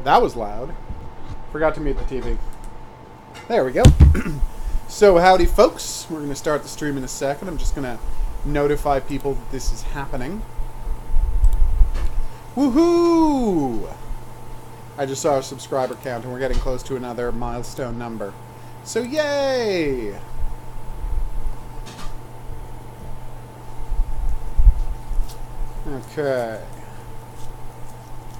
That was loud. Forgot to mute the TV. There we go. So, howdy folks. We're going to start the stream in a second. I'm just going to notify people that this is happening. Woohoo! I just saw a subscriber count and we're getting close to another milestone number. So, yay! Okay.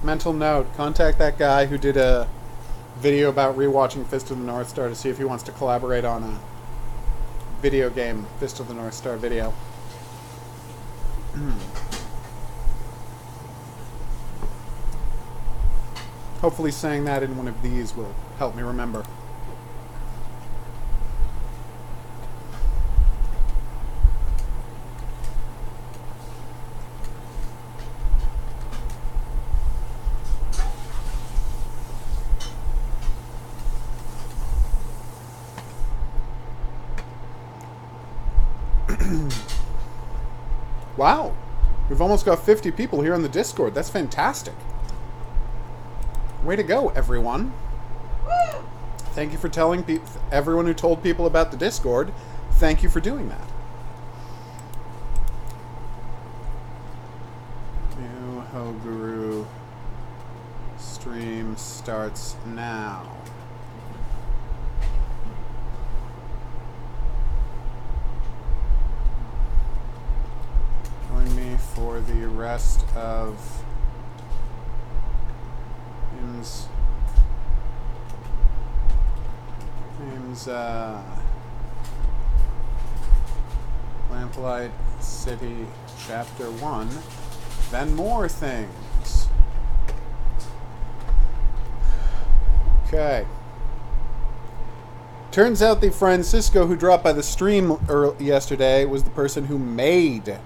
Mental note, contact that guy who did a video about rewatching Fist of the North Star to see if he wants to collaborate on a video game Fist of the North Star video. Hopefully saying that in one of these will help me remember. Wow, we've almost got 50 people here on the Discord. That's fantastic. Way to go, everyone. Thank you for telling everyone who told people about the Discord. Thank you for doing that. New HOGuru stream starts now. Join me for the rest of name's Lamplight City Chapter 1. Then more things. Okay. Turns out the Francisco who dropped by the stream yesterday was the person who made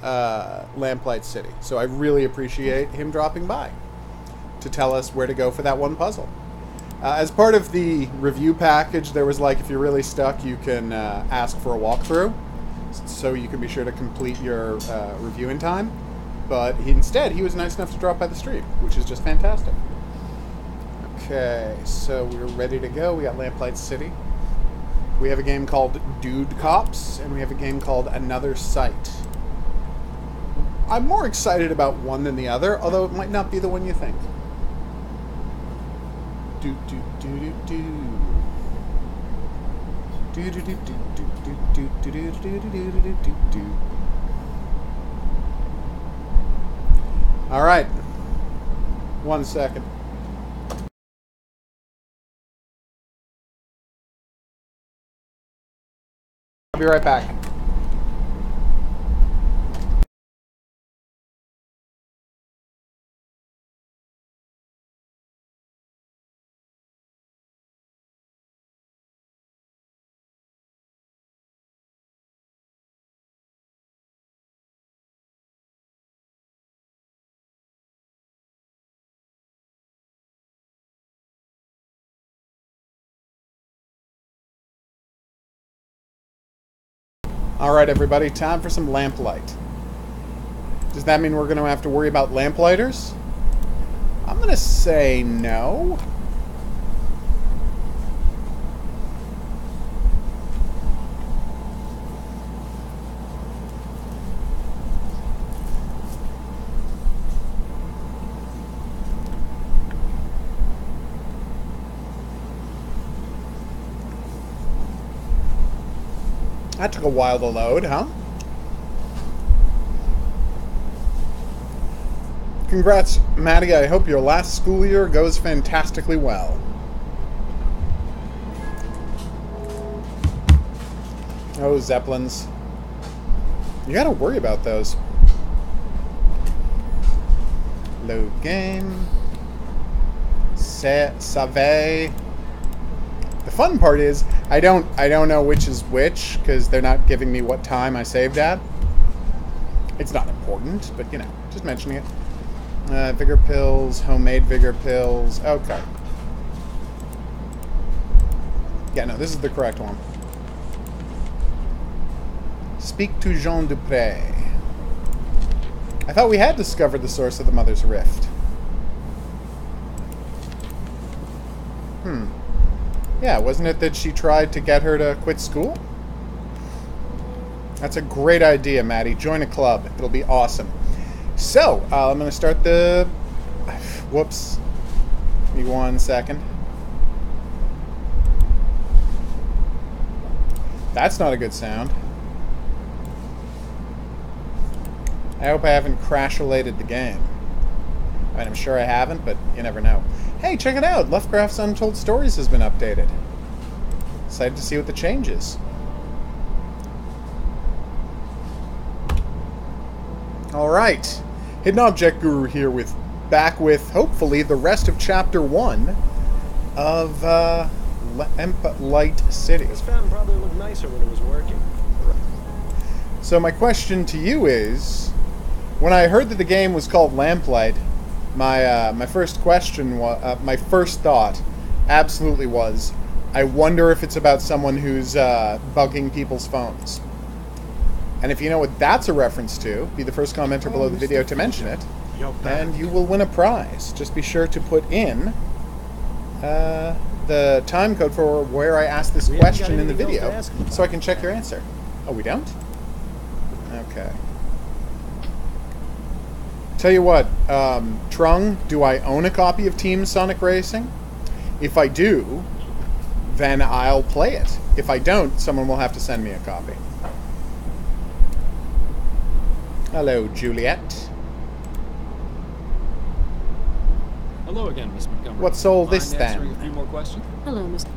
Lamplight City. So I really appreciate him dropping by to tell us where to go for that one puzzle. As part of the review package, there was like, if you're really stuck, you can ask for a walkthrough, so you can be sure to complete your review in time. But instead, he was nice enough to drop by the stream, which is just fantastic. Okay, so we're ready to go. We got Lamplight City. We have a game called Dude Cops, and we have a game called Another Site. I'm more excited about one than the other, although it might not be the one you think. Do do do do do. Do do do do do do do do do do do do do. All right. 1 second. I'll be right back. Alright everybody, time for some lamplight. Does that mean we're going to have to worry about lamplighters? I'm going to say no. That took a while to load, huh? Congrats, Maddie. I hope your last school year goes fantastically well. Oh, Zeppelins. You gotta worry about those. Load game. Save. The fun part is I don't know which is which because they're not giving me what time I saved at. It's not important, but you know, just mentioning it. Vigor pills, homemade vigor pills. Okay. Yeah, no, this is the correct one. Speak to Jean Dupré. I thought we had discovered the source of the Mother's Rift. Yeah, wasn't it that she tried to get her to quit school? That's a great idea, Maddie. Join a club. It'll be awesome. So, I'm going to start the... Whoops. Give me 1 second. That's not a good sound. I hope I haven't crash-related the game. I mean, I'm sure I haven't, but you never know. Hey, check it out! Lovecraft's Untold Stories has been updated. Excited to see what the change is. Alright. Hidden Object Guru here back with, hopefully, the rest of Chapter 1 of Light City. This fountain probably looked nicer when it was working. So my question to you is, when I heard that the game was called Lamplight, my first question was, my first thought absolutely was, I wonder if it's about someone who's bugging people's phones. And if you know what that's a reference to, be the first commenter below the video to mention it, and you will win a prize. Just be sure to put in the time code for where I asked this question in the video, so I can check your answer. Oh, we don't? Okay. Tell you what, Trung, do I own a copy of Team Sonic Racing? If I do, then I'll play it. If I don't, someone will have to send me a copy. Hello, Juliet. Hello again, Miss Montgomery. What's all this Mind answering then? a few more questions? Hello, Mr.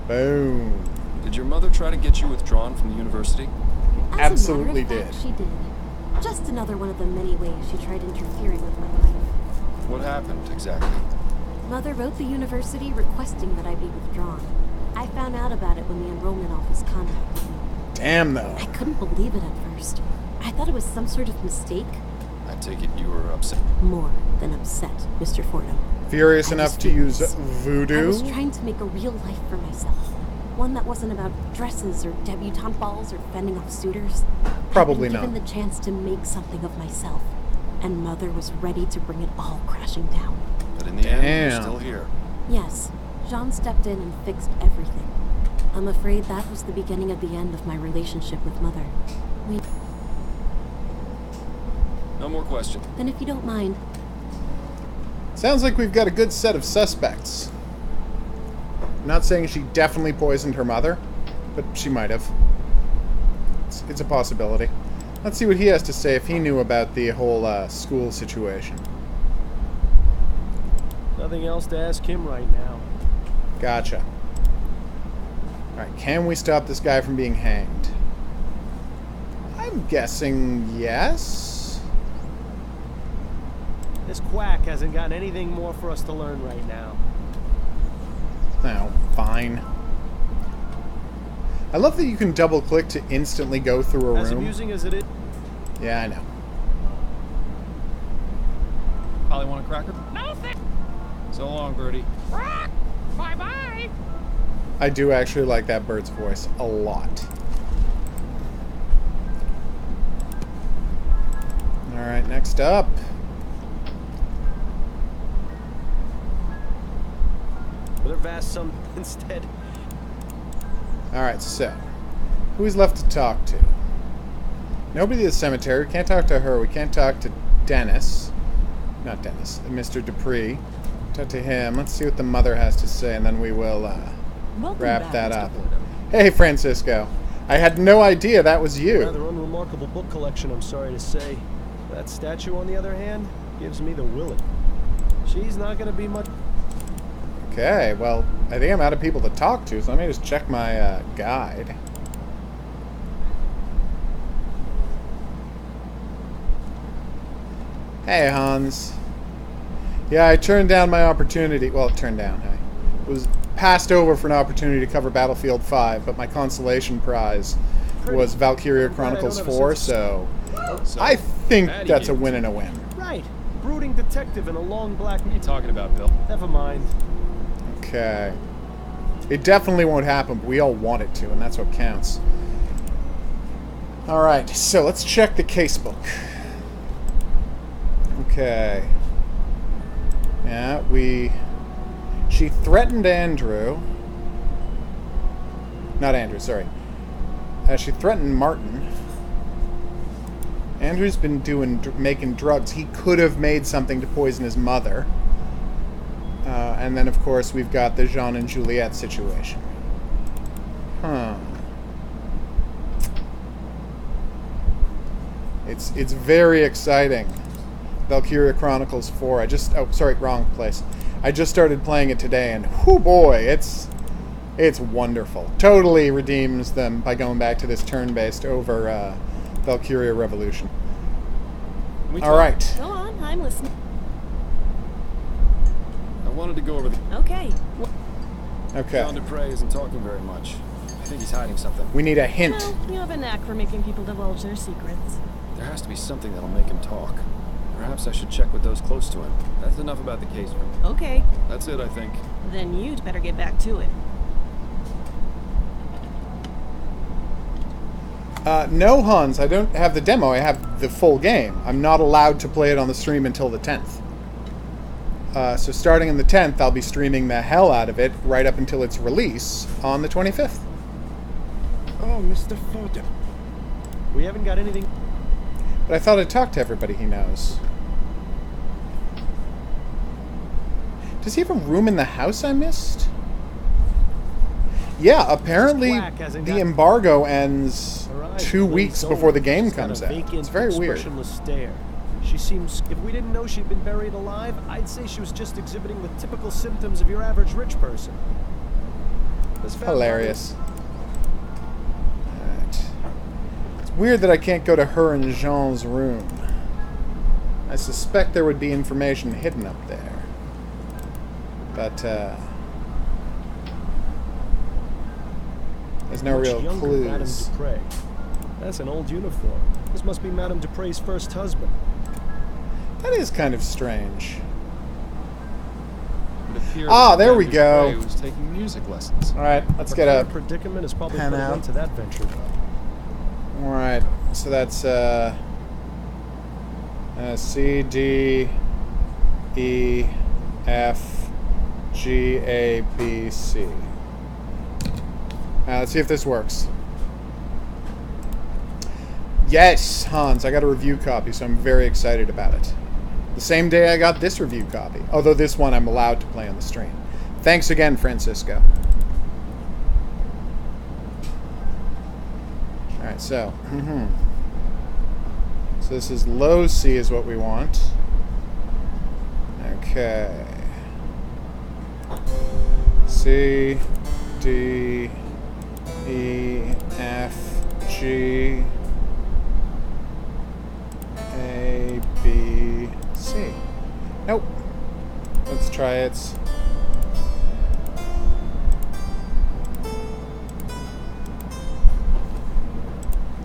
Boom. Did your mother try to get you withdrawn from the university? Absolutely As a matter of fact, did. she did. Just another one of the many ways she tried interfering with my life. What happened exactly? Mother wrote the university requesting that I be withdrawn. I found out about it when the enrollment office contacted me. Damn, though. I couldn't believe it at first. I thought it was some sort of mistake. I take it you were upset. More than upset, Mr. Fordham. Furious I enough was to use furious. I voodoo? was trying to make a real life for myself. One that wasn't about dresses or debutante balls or fending off suitors. Probably I'd been not. given the chance to make something of myself. And Mother was ready to bring it all crashing down. But in the end, Damn. you're still here. Yes, Jean stepped in and fixed everything. I'm afraid that was the beginning of the end of my relationship with Mother. No more questions. Then if you don't mind, Sounds like we've got a good set of suspects. I'm not saying she definitely poisoned her mother, but she might have. It's a possibility. Let's see what he has to say if he knew about the whole school situation. Nothing else to ask him right now. Gotcha. Alright, can we stop this guy from being hanged? I'm guessing yes. This quack hasn't got anything more for us to learn right now. Oh, fine. I love that you can double click to instantly go through a As room. amusing as it is. Yeah, I know. Holly, want a cracker? No thanks. So long, Birdie. Bye-bye. I do actually like that bird's voice a lot. Alright, next up. With a vast sum instead. Alright, so. Who's left to talk to? Nobody at the cemetery. We can't talk to her. We can't talk to Dennis. Not Dennis. Mr. Dupree. Talk to him. Let's see what the mother has to say, and then we will wrap that up. Hey, Francisco. I had no idea that was you. Rather unremarkable book collection, I'm sorry to say. That statue, on the other hand, gives me the willy. She's not going to be much... Okay, well, I think I'm out of people to talk to, so let me just check my guide. Hey, Hans. Yeah, I turned down my opportunity. Well, turned down. I was passed over for an opportunity to cover Battlefield 5, but my consolation prize was Valkyria Chronicles 4, so I think that's a win and a win. Right. Brooding detective in a long black... What are you talking about, Bill? Never mind. Okay. It definitely won't happen, but we all want it to, and that's what counts. Alright, so let's check the casebook. Okay. Yeah, she threatened Andrew. Not Andrew, sorry. She threatened Martin. Andrew's been making drugs. He could have made something to poison his mother. And then, of course, we've got the Jean and Juliet situation. Huh. It's very exciting. Valkyria Chronicles 4. Oh, sorry, wrong place. I just started playing it today, and whoo boy, it's wonderful. Totally redeems them by going back to this turn-based over Valkyria Revolution. All right. Go on, I'm listening. I wanted to go over the... Okay. Okay. John Dupre isn't talking very much. I think he's hiding something. We need a hint. Well, you have a knack for making people divulge their secrets. There has to be something that'll make him talk. Perhaps I should check with those close to him. That's enough about the case for me. Okay. That's it, I think. Then you'd better get back to it. No, Hans, I don't have the demo. I have the full game. I'm not allowed to play it on the stream until the 10th. So starting on the 10th, I'll be streaming the hell out of it right up until its release on the 25th. Oh, Mr. Foden. We haven't got anything... But I thought I'd talk to everybody he knows. Does he have a room in the house I missed? Yeah, apparently the embargo ends 2 weeks before the game comes out. It's very weird. Stare. She seems... If we didn't know she'd been buried alive, I'd say she was just exhibiting the typical symptoms of your average rich person. Hilarious. Alright. It's weird that I can't go to her and Jean's room. I suspect there would be information hidden up there. But, there's no real clues. Madame Dupre. That's an old uniform. This must be Madame Dupre's first husband. That is kind of strange. It appeared Ah, that there we Dupre go. was taking music lessons. Alright, let's get Her a predicament is probably pen put out. into that venture. Alright, so that's C, D, E, F, G, A, B, C. Let's see if this works. Yes, Hans, I got a review copy, so I'm very excited about it. The same day I got this review copy, although this one I'm allowed to play on the stream. Thanks again, Francisco. Alright, so, so this is low C is what we want. Okay. C, D, E, F, G, A, B, C. Nope. Let's try it.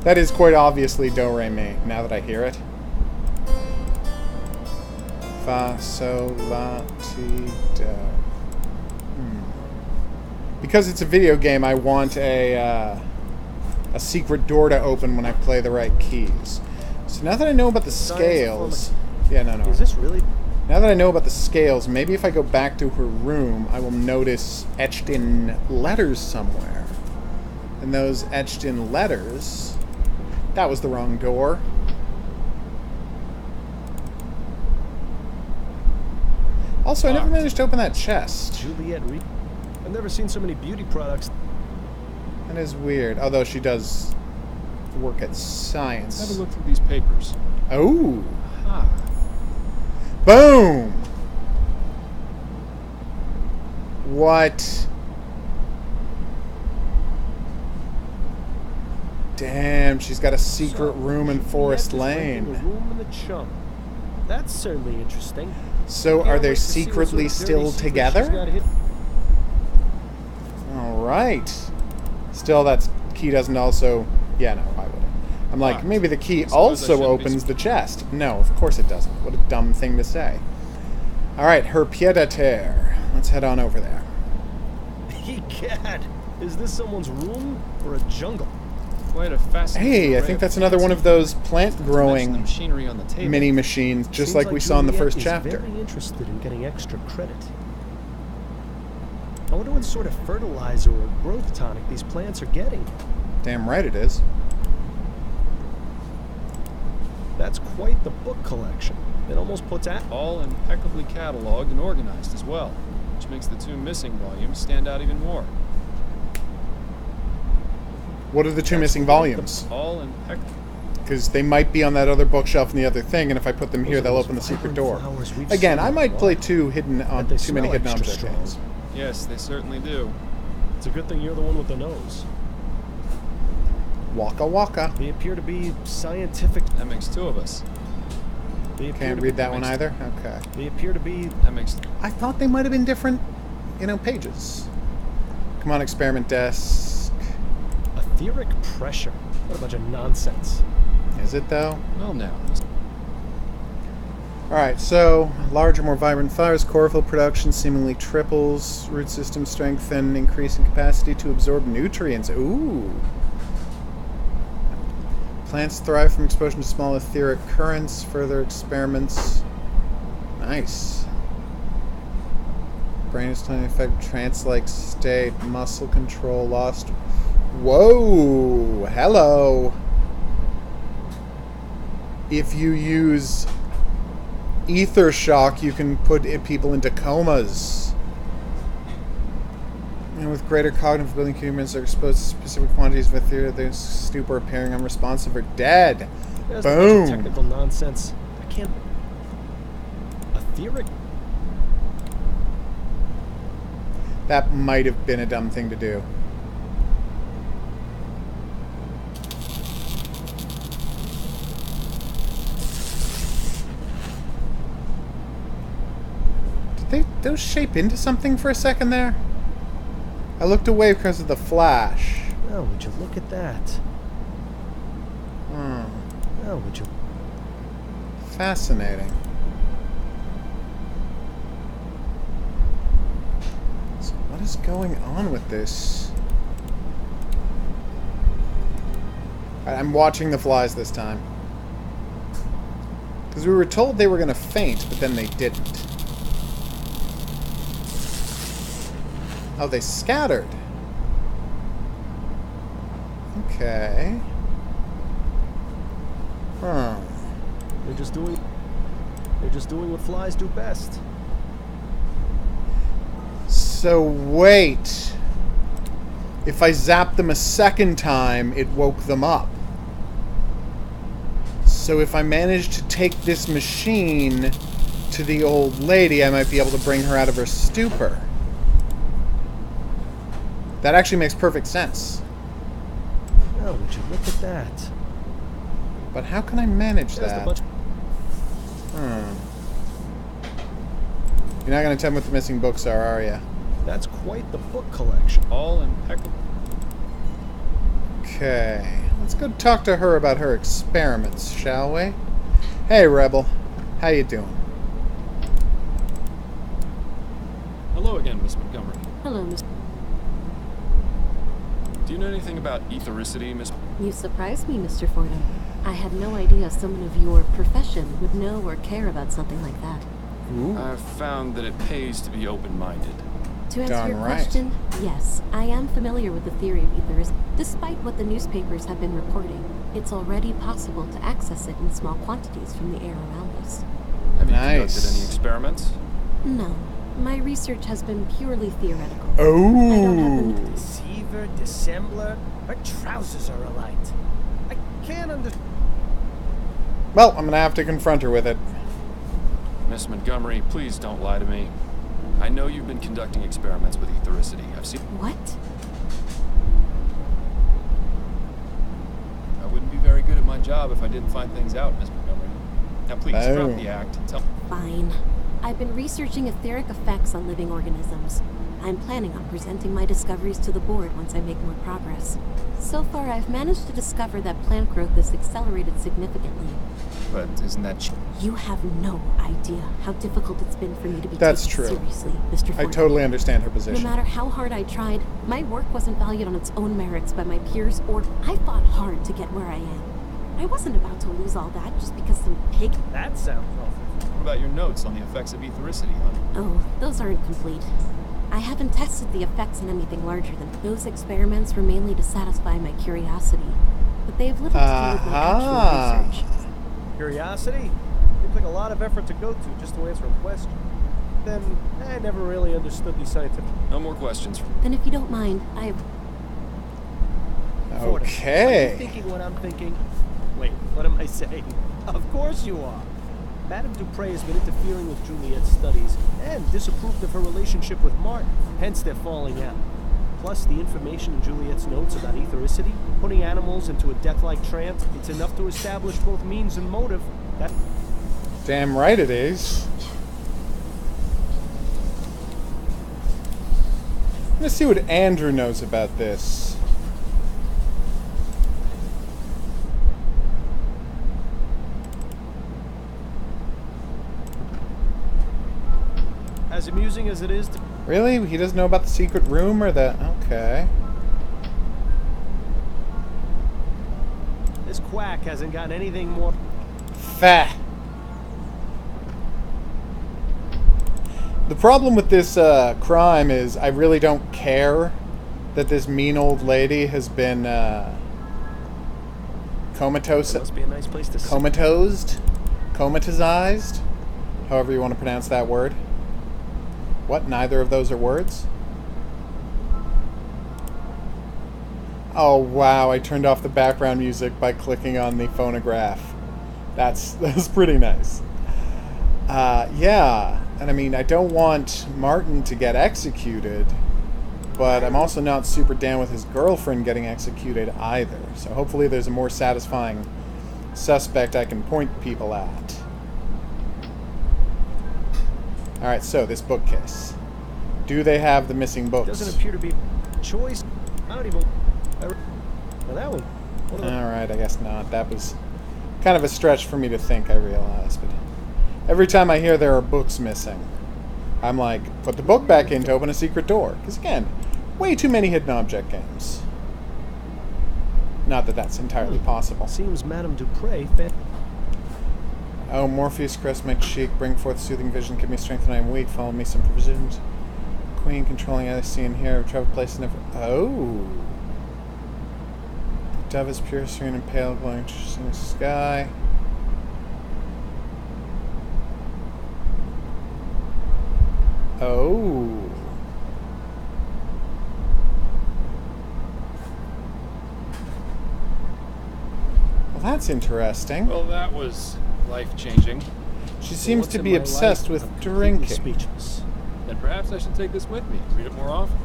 That is quite obviously do, re, mi, now that I hear it. Fa, sol, la, ti, do. Because it's a video game, I want a secret door to open when I play the right keys. So now that I know about the scales... Yeah, no. Is this really... Now that I know about the scales, maybe if I go back to her room, I will notice etched-in letters somewhere. And those etched-in letters... That was the wrong door. Also, I never managed to open that chest. Juliet Reed. I've never seen so many beauty products. That is weird. Although she does work at science. Have a look through these papers. Oh. Ah. Boom! What? Damn, she's got a secret room in Forest Lane. A room in the chum. That's certainly interesting. So are they secretly still together? Alright. Still, that key doesn't also... Yeah, no, why would it? I'm like, maybe the key also opens the chest. No, of course it doesn't. What a dumb thing to say. Alright, her pied-à-terre. Let's head on over there. Egad! Is this someone's room or a jungle? Quite a fascinating Hey, I array think of that's another one fancy of those plant to mention the growing machinery on the table. mini machines, just Seems like we saw in the Juliet first is chapter. very interested in getting extra credit. I wonder what sort of fertilizer or growth tonic these plants are getting. Damn right it is. That's quite the book collection. It almost puts at All impeccably cataloged and organized as well, which makes the 2 missing volumes stand out even more. What are the 2 missing volumes? All impeccable. Because they might be on that other bookshelf and the other thing, and if I put them here, Those are they'll those open the secret vibrant door. flowers we've Again, seen I in a might play while. too many they hidden smell object extra games. strong. Yes, they certainly do. It's a good thing you're the one with the nose. Waka waka. They appear to be scientific. That makes 2 of us. They appear Can't to read be, that one either? Okay. They appear to be. That makes I thought they might have been different, pages. Come on, experiment desk. Etheric pressure. What a bunch of nonsense. Is it, though? well now. Alright, so larger, more vibrant flowers, chlorophyll production seemingly triples, root system strength, and increasing capacity to absorb nutrients. Ooh. Plants thrive from exposure to small etheric currents. Further experiments. Nice. Brain is trying to affect trance-like state, muscle control lost. Whoa! Hello! If you use ether shock, you can put people into comas. And with greater cognitive ability, humans are exposed to specific quantities of ether, their stupor, appearing unresponsive, or dead. There's a bunch of Boom! technical nonsense. I can't. Etheric. That might have been a dumb thing to do. Did those shape into something for a second there? I looked away because of the flash. Oh, would you look at that? Hmm. Oh, would you? Fascinating. So what is going on with this? I'm watching the flies this time. Because we were told they were going to faint, but then they didn't. Oh, they scattered. Okay. Huh. They're just doing. They're just doing what flies do best. So wait. If I zapped them a second time, it woke them up. So if I managed to take this machine to the old lady, I might be able to bring her out of her stupor. That actually makes perfect sense. Oh, would you look at that? But how can I manage There's the that? bunch. You're not going to tell me what the missing books are you? That's quite the book collection. All impeccable. Okay. Let's go talk to her about her experiments, shall we? Hey, Rebel. How you doing? Hello again, Miss Montgomery. Hello, Miss. Do you know anything about ethericity, Miss? You surprised me, Mr. Fordham. I had no idea someone of your profession would know or care about something like that. Ooh. I've found that it pays to be open-minded. To answer Darn your right. question, yes, I am familiar with the theory of ethers. Despite what the newspapers have been reporting, it's already possible to access it in small quantities from the air around us. Have you Nice. conducted any experiments? No, my research has been purely theoretical. I don't happen Oh. Deceiver, dissembler. Her trousers are alight. I can't understand. Well, I'm going to have to confront her with it. Miss Montgomery, please don't lie to me. I know you've been conducting experiments with ethericity. I've seen. What? I wouldn't be very good at my job if I didn't find things out, Miss Montgomery. Now please, Oh. drop the act and tell me. Fine. I've been researching etheric effects on living organisms. I'm planning on presenting my discoveries to the board once I make more progress. So far, I've managed to discover that plant growth has accelerated significantly. But isn't that... You have no idea how difficult it's been for me to be That's taken true. seriously, Mr. I Ford. totally understand her No position. matter how hard I tried, my work wasn't valued on its own merits by my peers, or I fought hard to get where I am. I wasn't about to lose all that just because some pig... That sounds awful. What about your notes on the effects of ethericity, hon? Oh, those aren't complete. I haven't tested the effects on anything larger than... Those experiments were mainly to satisfy my curiosity, but they have little to do with my actual research. Curiosity? Seems like a lot of effort to go to just to answer a question. Then, I never really understood these scientific... No more questions. Then if you don't mind, Are you Okay. thinking what I'm thinking? Wait, what am I saying? Of course you are. Madame Dupre has been interfering with Juliet's studies and disapproved of her relationship with Martin. Hence they're falling out. Plus the information in Juliet's notes about ethericity, putting animals into a death-like trance, it's enough to establish both means and motive. That... Damn right it is. Let's see what Andrew knows about this. As amusing as it is to... Really? He doesn't know about the secret room or the... Okay. This quack hasn't gotten anything more... Fah. The problem with this crime is I really don't care that this mean old lady has been comatose... Must be a nice place to sit. Comatized? However you want to pronounce that word. What? Neither of those are words? Oh wow, I turned off the background music by clicking on the phonograph. That's pretty nice. Yeah, and I mean, I don't want Martin to get executed, but I'm also not super down with his girlfriend getting executed either. So hopefully there's a more satisfying suspect I can point people at. Alright, so this bookcase. Do they have the missing books? Doesn't appear to be a choice. I don't even... Now that one... What are the... Alright, I guess not. That was kind of a stretch for me to think, I realize. But every time I hear there are books missing, I'm like, put the book back in to open a secret door. Because again, way too many hidden object games. Not that that's entirely possible. Seems Madame Dupre... Oh, Morpheus, caress my cheek, bring forth soothing vision, give me strength when I am weak, follow me some provisions. Queen controlling I see and hear, travel places never... Oh! The dove is pure, serene, and pale, glowing in the sky. Oh! Well, that's interesting. Well, that was life-changing. She seems What's to in be my obsessed life? with I'm completely drinking. Speechless. Then perhaps I should take this with me. Read it more often.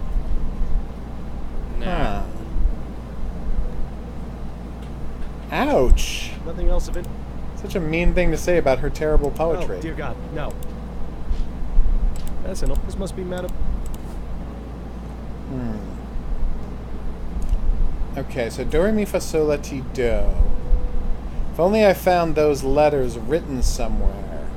Nah. Huh. Ouch. Nothing else of it. Such a mean thing to say about her terrible poetry. Oh, dear God, no. That's an... This must be Madame... Okay, so Do, Re, Mi, Fa, Sol, La, Ti, Do. If only I found those letters written somewhere,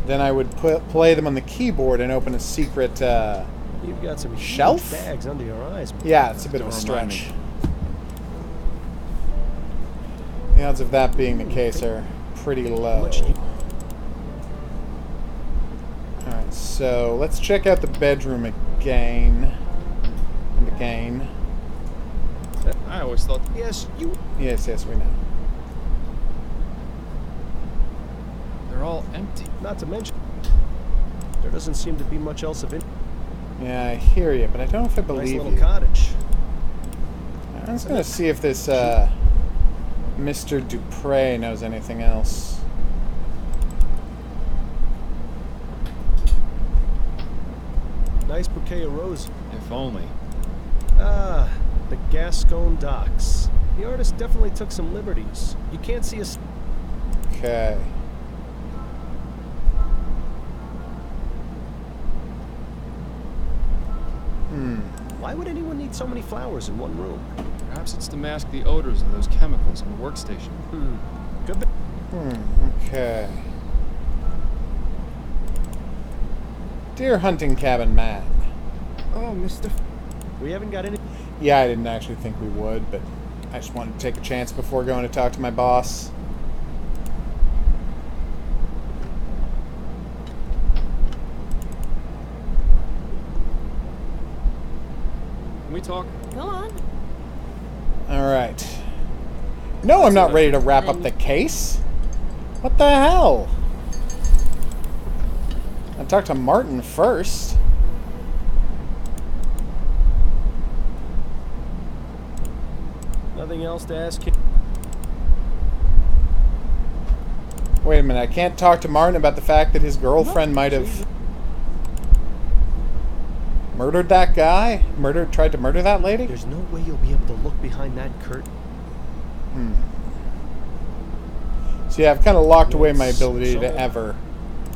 then I would play them on the keyboard and open a secret, You've got some Shelf? huge bags under your eyes. Yeah, it's a bit of a Don't remind stretch. me. The odds of that being the case are pretty low. Alright, so let's check out the bedroom again. And again. I always thought... Yes, you... Yes, yes, we know. They're all empty. Not to mention... There doesn't seem to be much else of it. Yeah, I hear you, but I don't know if I Nice believe little you. cottage. I'm just gonna see if this, Mr. Dupre knows anything else. Nice bouquet of roses. If only. Ah, the Gascon docks. The artist definitely took some liberties. You can't see us. Okay. Why would anyone need so many flowers in one room? Perhaps it's to mask the odors of those chemicals on the workstation. Could be. Okay. Dear hunting cabin man. Oh, Mr. We haven't got any. Yeah, I didn't actually think we would, but I just wanted to take a chance before going to talk to my boss. Can we talk? Go on. Alright. No, I'm not ready to wrap up the case. What the hell? I talked to Martin first. Nothing else to ask him. Wait a minute, I can't talk to Martin about the fact that his girlfriend might have murdered that guy? Tried to murder that lady? There's no way you'll be able to look behind that curtain. So yeah, I've kind of locked away my ability to ever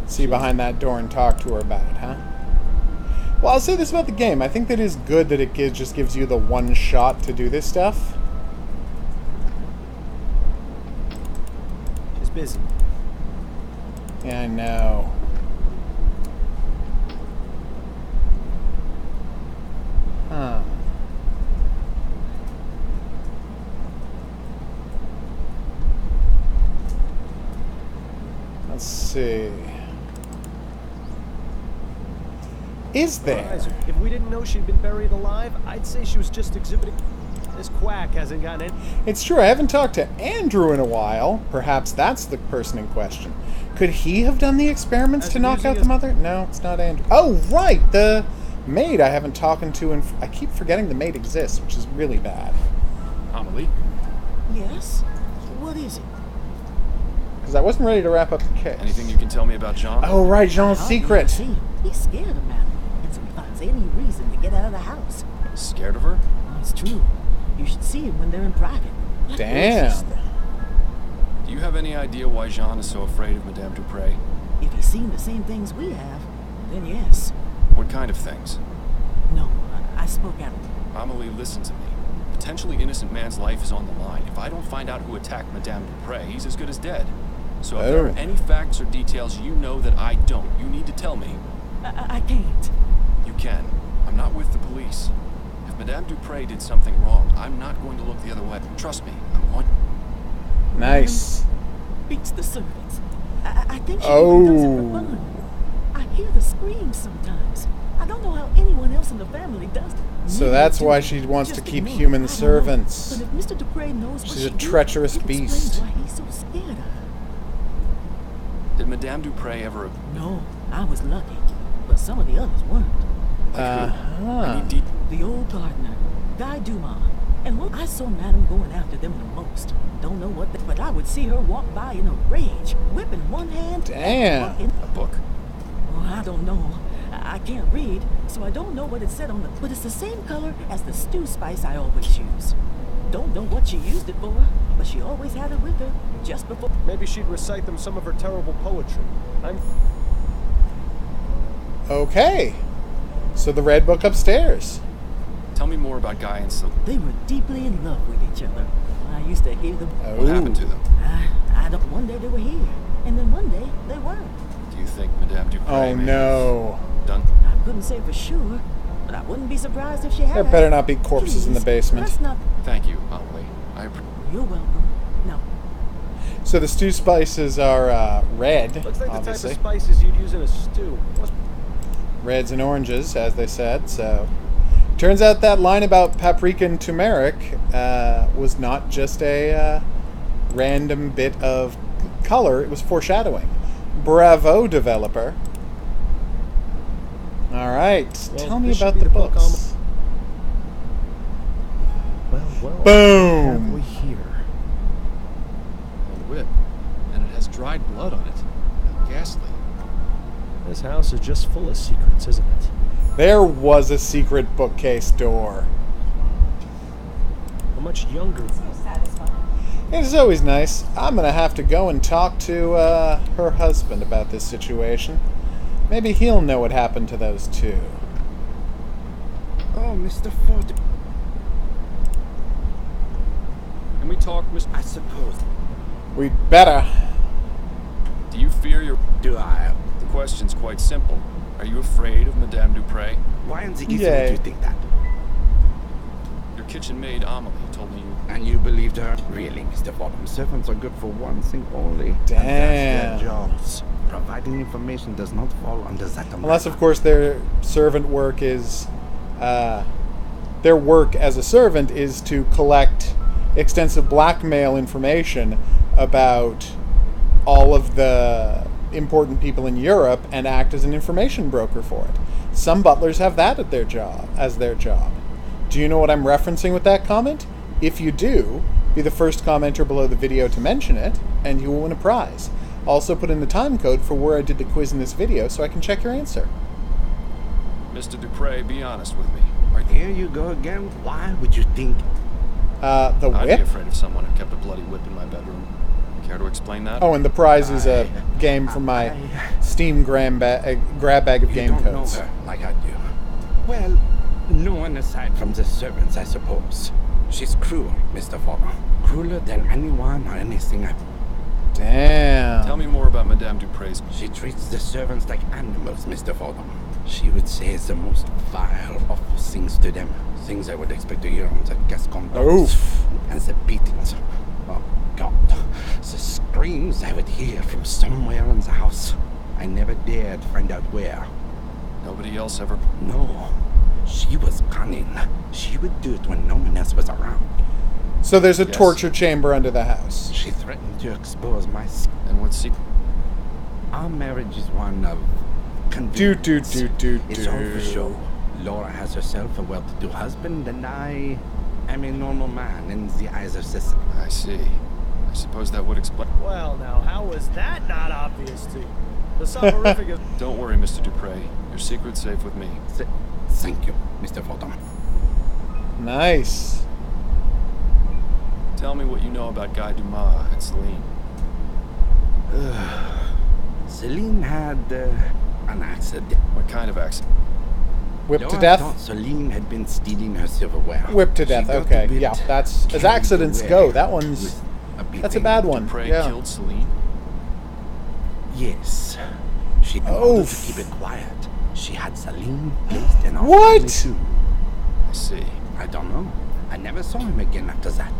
see behind that door and talk to her about it, huh? Well, I'll say this about the game. I think that it is good that it just gives you the one shot to do this stuff. She's busy. Yeah, I know. Huh. Let's see. Is there? If we didn't know she'd been buried alive, I'd say she was just exhibiting. This quack hasn't gotten any. It's true, I haven't talked to Andrew in a while. Perhaps that's the person in question. Could he have done the experiments to knock out the mother? No, it's not Andrew. Oh, right! The maid I haven't talked to, and I keep forgetting the maid exists, which is really bad. Amelie? Yes? What is it? Because I wasn't ready to wrap up the case. Anything you can tell me about Jean? Oh, right, Jean's How do you secret. see him? He's scared of Madame. And so he finds any reason to get out of the house. Scared of her? It's true. You should see him when they're in private. Damn. Do you have any idea why Jean is so afraid of Madame Dupre? If he's seen the same things we have, then yes. What kind of things? No, I spoke out. Amelie, listen to me. A potentially innocent man's life is on the line. If I don't find out who attacked Madame Dupre, he's as good as dead. So if there are any facts or details you know that I don't, you need to tell me. I can't. You can. I'm not with the police. If Madame Dupre did something wrong, I'm not going to look the other way. Trust me, I'm going. Nice. Beats the servants. I think she even does it for fun. I hear the screams sometimes. I don't know how anyone else in the family does it. So that's why she wants to keep human servants. But if Mr. Dupre knows what She's a she did, treacherous it explains beast. why he's so scared of her. Did Madame Dupre ever... No, I was lucky, but some of the others weren't. I need deep... The old gardener, Guy Dumas, and when I saw Madame going after them the most. Don't know what, but I would see her walk by in a rage, whip in one hand. Damn. And A book? oh, I don't know. I can't read, so I don't know what it said on the. But it's the same color as the stew spice I always use. Don't know what she used it for, but she always had it with her just before. Maybe she'd recite them some of her terrible poetry. Okay. So the red book upstairs. Tell me more about Guy and Celine. They were deeply in love with each other. I used to hear them. What happened to them? I don't. One day they were here, and then one day they weren't. Do you think Madame Dupre Oh may no. have done... I couldn't say for sure, but I wouldn't be surprised if she had. There better not be corpses in the Please, basement. let's not. Thank you, Amelie. You're welcome. No. So the stew spices are red, Looks like obviously. the type of spices you'd use in a stew. Reds and oranges, as they said. So turns out that line about paprika and turmeric was not just a random bit of color. It was foreshadowing. Bravo, developer. All right, Well, tell me this should about be the the book books. Well, Boom. what have we here? A whip. And it has dried blood on it. How ghastly. This house is just full of secrets, isn't it? There was a secret bookcase door. A much younger. It's always nice. I'm gonna have to go and talk to her husband about this situation. Maybe he'll know what happened to those two. Mr. Ford. Can we talk, Mr. I suppose. We'd better. Do you fear your... Do I? The question's quite simple. Are you afraid of Madame Dupre? Why on the earth Yay. would you think that? Your kitchen maid, Amelie, told me you... And you believed her? Really, Mr. Fordham, servants are good for one thing only. Damn. And that's their jobs. Providing information does not fall under that umbrella. Unless, of course, their servant work is... their work as a servant is to collect extensive blackmail information about all of the important people in Europe and act as an information broker for it. Some butlers have that at their job, as their job. Do you know what I'm referencing with that comment? If you do, be the first commenter below the video to mention it, and you will win a prize. Also put in the time code for where I did the quiz in this video so I can check your answer. Mr. Dupre, be honest with me. Here you go again. Why would you think? The I'd whip? be afraid of someone who kept a bloody whip in my bedroom. Care to explain that? Oh, and the prize is a game from my Steam grab bag of You game don't codes. know her like I do. Well, no one aside from the servants, I suppose. She's cruel, Mr. Fordham. Crueler than anyone or anything I've... Damn. Tell me more about Madame Dupre's... She treats the servants like animals, Mr. Fordham. She would say the most vile, awful things to them. Things I would expect to hear on the Gascon dogs. Oof. And the beatings. Oh, God. The screams I would hear from somewhere in the house. I never dared find out where. Nobody else ever... No. She was cunning. She would do it when no one else was around. So there's a Yes. torture chamber under the house. She threatened to expose my... And what's secret? Our marriage is one of... convenience. It's all for show. Laura has herself a well-to-do husband, and I am a normal man in the eyes of society. I see. I suppose that would explain... Well, now, how was that not obvious to you? The soporific of... Don't worry, Mr. Dupre. Your secret's safe with me. Thank you, Mr. Fordham. Nice. Tell me what you know about Guy Dumas and Celine. Celine had an accident. What kind of accident? Whipped to Laura death? thought Celine had been stealing her silverware. Whipped to She death, got a okay. bit Yeah, that's... As carried accidents away go, that one's... with That's a beating. bad one. Dupre Yeah. killed Celine? Yes. She in order to Oof. keep it quiet. She had Celine placed in our What? family too. I see. I don't know. I never saw him again after that.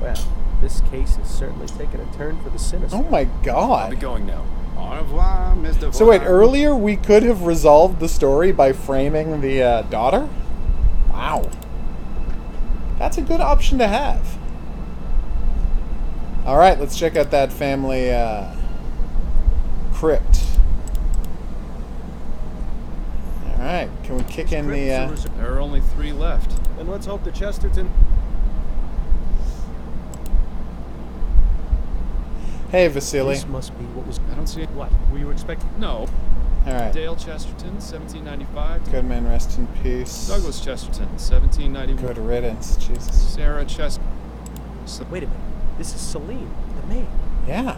Well, this case has certainly taken a turn for the sinister. Oh my I'll be god. going now. Au revoir, Mr. So wait, Fordham. earlier we could have resolved the story by framing the daughter? Wow. That's a good option to have. Alright, let's check out that family crypt. Alright, can we kick in the... There are only 3 left. And let's hope the Chesterton... Hey, Vasily. This must be what was... I don't see... What? Were you expecting... No. Alright. Dale Chesterton, 1795. Good man, rest in peace. Douglas Chesterton, 1791. Good riddance, Jesus. Sarah Chesterton. Wait a minute. This is Celine, the maid. Yeah.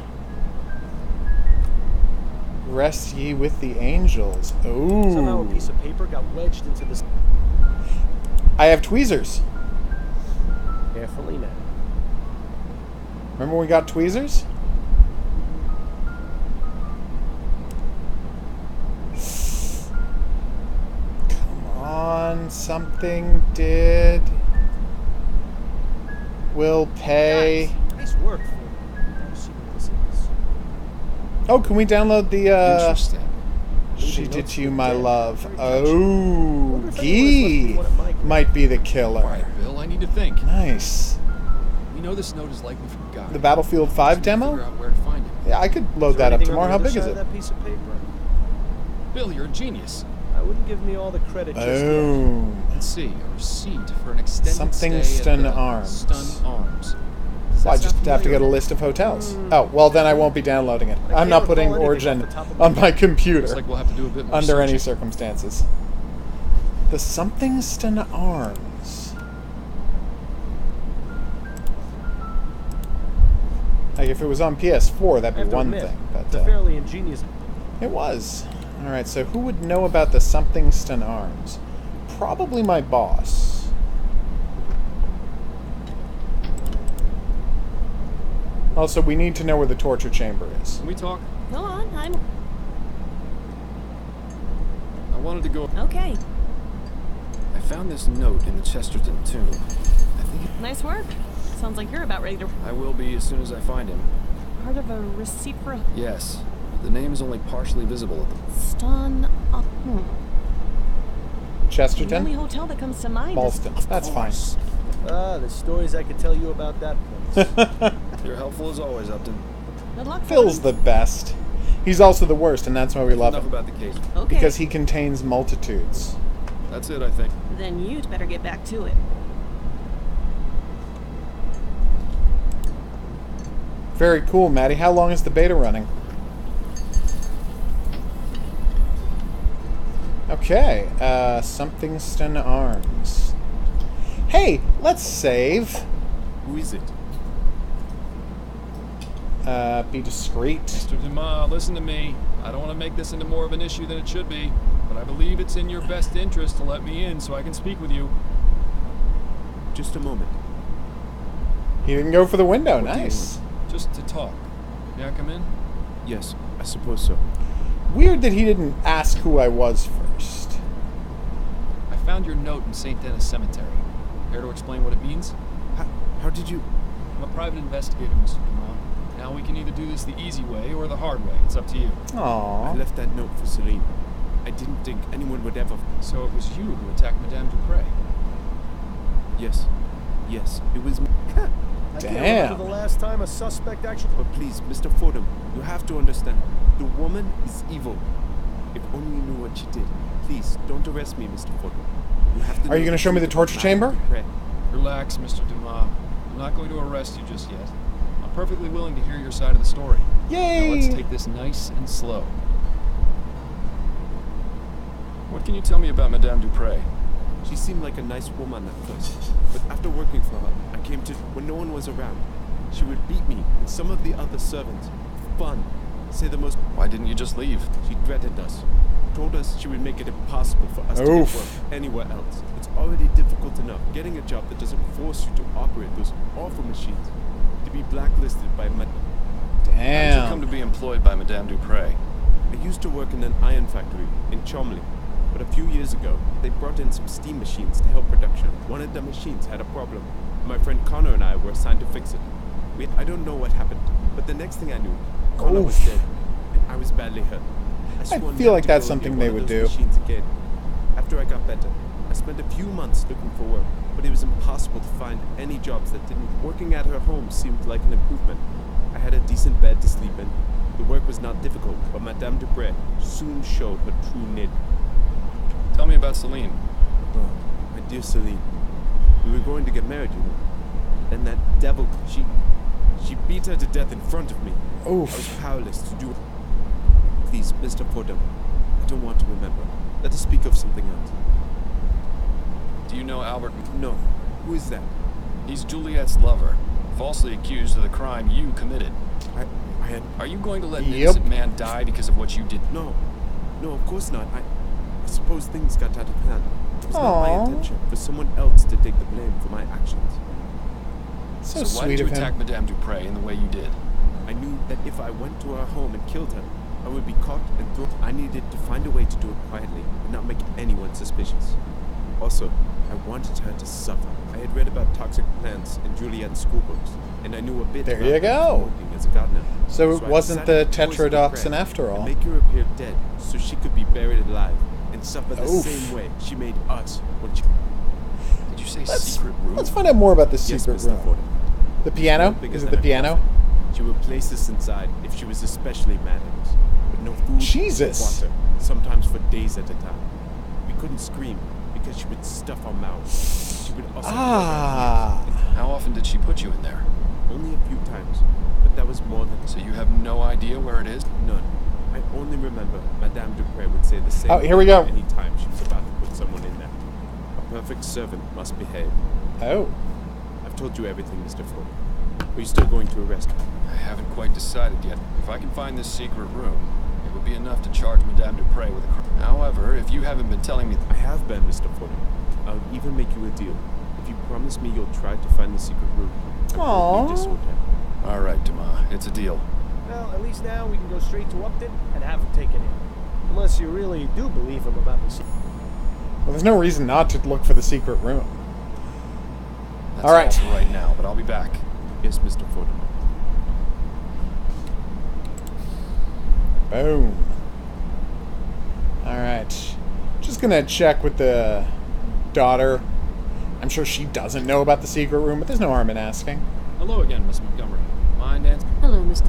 Rest ye with the angels. Ooh. Somehow a piece of paper got wedged into this... I have tweezers. Carefully now. Remember when we got tweezers? Come on, something did. Will pay. Nice work for you. Let's see what this is. Oh, can we download the Interesting. She Did to You, My Dead. Love? Very Oh, Wonder if Gee anyone else must be one at my might be the All killer. right, Bill, I need to think. Nice. We know this note is likely from Guy. The Battlefield 5 Figure demo? out where to find him. Yeah, I could load Is there that up anything on tomorrow. the How other big is side it? of that piece of paper? Bill, you're a genius. I wouldn't give me all the credit just yet. Boom. Let's see, a receipt for an extended Something stay Stun at the Arms. Stun Arms. Does Well, I that just sound have to get a familiar? list of hotels. Oh, well, then I won't be downloading it. I I'm not can't putting recall anything Origin off the top of my on my Looks computer like we'll have to do a bit more under any searching. circumstances. The Something Stun Arms. Like, if it was on PS4, I that'd have be to one admit, thing. it's a But fairly ingenious... it was. Alright, so who would know about the Something Stun Arms? probably my boss. Also, we need to know where the torture chamber is. Can we talk? Go on, I wanted to go... Okay. I found this note in the Chesterton tomb. I think Nice work. Sounds like you're about ready to... I will be as soon as I find him. Part of a receipt for... Yes. The name is only partially visible at the... Stun... Chesterton? The only hotel that comes to mind Ballston. is... That's fine. Ah, the stories I could tell you about that place. You're helpful as always, Upton. Good luck, Phil's the best. He's also the worst, and that's why we love Enough him. about the case. Okay. Because he contains multitudes. That's it, I think. Then you'd better get back to it. Very cool, Maddie. How long is the beta running? Okay, Somethington Arms. Hey, let's save. Who is it? Be discreet. Mr. Dumas, listen to me. I don't want to make this into more of an issue than it should be, but I believe it's in your best interest to let me in so I can speak with you. Just a moment. He didn't go for the window. What do you Nice. Just to talk. May I come in? Yes, I suppose so. Weird that he didn't ask who I was first. I found your note in St. Denis Cemetery. Care to explain what it means? How did you... I'm a private investigator, Mr. Dumas. Now we can either do this the easy way or the hard way. It's up to you. I Aww. left that note for Celine. I didn't think anyone would ever... So it was you who attacked Madame Dupre. Yes. Yes, it was me. I can't remember the last time a suspect actually... But please, Mr. Fordham, you have to understand. The woman is evil. If only you knew what she did. Please, don't arrest me, Mr. Fordham. You have to Are you going to show me the torture chamber? Relax, Mr. Dumas. I'm not going to arrest you just yet. I'm perfectly willing to hear your side of the story. Yay! Now let's take this nice and slow. What can you tell me about Madame Dupre? She seemed like a nice woman at first, but after working for her, I came to when no one was around. She would beat me and some of the other servants. Fun. Say the most... Why didn't you just leave? She threatened us. Told us she would make it impossible for us to get Oof. work anywhere else. It's already difficult enough getting a job that doesn't force you to operate those awful machines. To be blacklisted by How did you come to Damn. be employed by Madame Dupre? I used to work in an iron factory in Chomley, but a few years ago, they brought in some steam machines to help production. One of the machines had a problem. My friend Connor and I were assigned to fix it. I don't know what happened, but the next thing I knew, Connor was Oof. dead, and I was badly hurt. I swore feel never like to that's go something near they one of would those do. machines again. After I got better, I spent a few months looking for work, but it was impossible to find any jobs that didn't. Working at her home seemed like an improvement. I had a decent bed to sleep in. The work was not difficult, but Madame Dupre soon showed her true nature. Tell me about Celine. Oh, my dear Celine. We were going to get married, you know. Then that devil, she beat her to death in front of me. Oof. I was powerless to do it. Please, Mr. Fordham, I don't want to remember. Let us speak of something else. Do you know Albert? No. Who is that? He's Juliet's lover, falsely accused of the crime you committed. I had... Are you going to let an Yep. innocent man die because of what you did? No. No, of course not. I suppose things got out of hand. It was not my Aw. intention for someone else to take the blame for my actions. So why sweet did you of attack him. Madame Dupre in the way you did? I knew that if I went to her home and killed her, I would be caught and thrown. I needed to find a way to do it quietly and not make anyone suspicious. Also, I wanted her to suffer. I had read about toxic plants in Juliet's schoolbooks, and I knew a bit There about you them go. from working as a gardener. So it I wasn't decided the to poison tetrodotoxin Dupre after all. and make her appear dead so she could be buried alive and suffer the Oof. same way she made us when she... Did you say secret room? Let's find out more about the Yes, secret Mr. room. Fordham. The piano? No bigger Is it than the a piano? coffin. She would place us inside if she was especially mad at us. With no food Jesus. or water, sometimes for days at a time. We couldn't scream because she would stuff our mouths. She would also Ah. How often did she put you in there? only a few times, but that was more than So you have no idea where it is? none. I only remember Madame Dupre would say the same Oh, here we go. any time she was about to put someone in there. A perfect servant must behave. Oh. I've told you everything, Mr. Ford. Are you still going to arrest her? I haven't quite decided yet. If I can find this secret room, It would be enough to charge Madame Dupre with a crime. However, if you haven't been telling me... I have been, Mr. Fordham. I'll even make you a deal. If you promise me you'll try to find the secret room, I won't leave this hotel. All right, Dumas. It's a deal. Well, at least now we can go straight to Upton and have him taken in. Unless you really do believe him about the secret. Well, there's no reason not to look for the secret room. That's all right. For right now, but I'll be back. Yes, Mr. Fordham. Boom. All right. Just gonna check with the daughter. I'm sure she doesn't know about the secret room, but there's no harm in asking. Hello again, Miss Montgomery. Mind Nancy? Hello, Mr.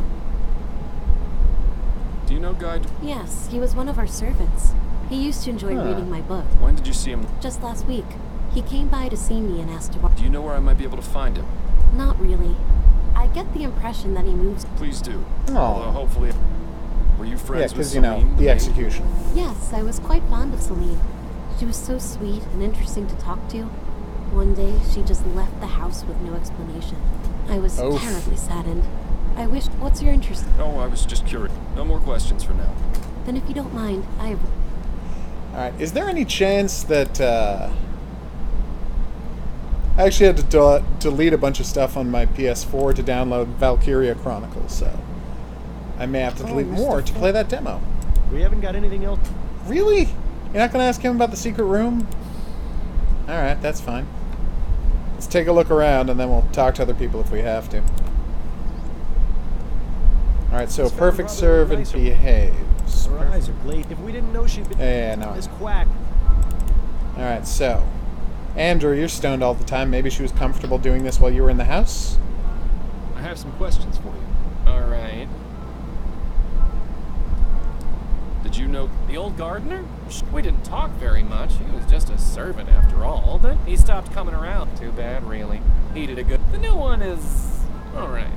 Do you know Guy? Yes, he was one of our servants. He used to enjoy reading my book. When did you see him? Just last week. He came by to see me and asked to... Do you know where I might be able to find him? Not really. I get the impression that he moves... Please do. Oh. Although hopefully... Were you friends with because, you know, Celine, the maid? execution. Yes, I was quite fond of Celine. She was so sweet and interesting to talk to. One day, she just left the house with no explanation. I was terribly saddened. I wish... What's your interest? Oh, I was just curious. No more questions for now. Then if you don't mind, I... Alright, is there any chance that, I actually had to delete a bunch of stuff on my PS4 to download Valkyria Chronicles, so I may have to delete more to play that demo. We haven't got anything else. Really? You're not going to ask him about the secret room? Alright, that's fine. Let's take a look around, and then we'll talk to other people if we have to. Alright, so perfect servant behaves. Her eyes are glazed. If we didn't know she'd been... Yeah, no. This quack. Alright, so... Andrew, you're stoned all the time. Maybe she was comfortable doing this while you were in the house? I have some questions for you. All right. Did you know The old gardener? We didn't talk very much. He was just a servant after all, but he stopped coming around. Too bad, really. He did a good... The new one is... all right.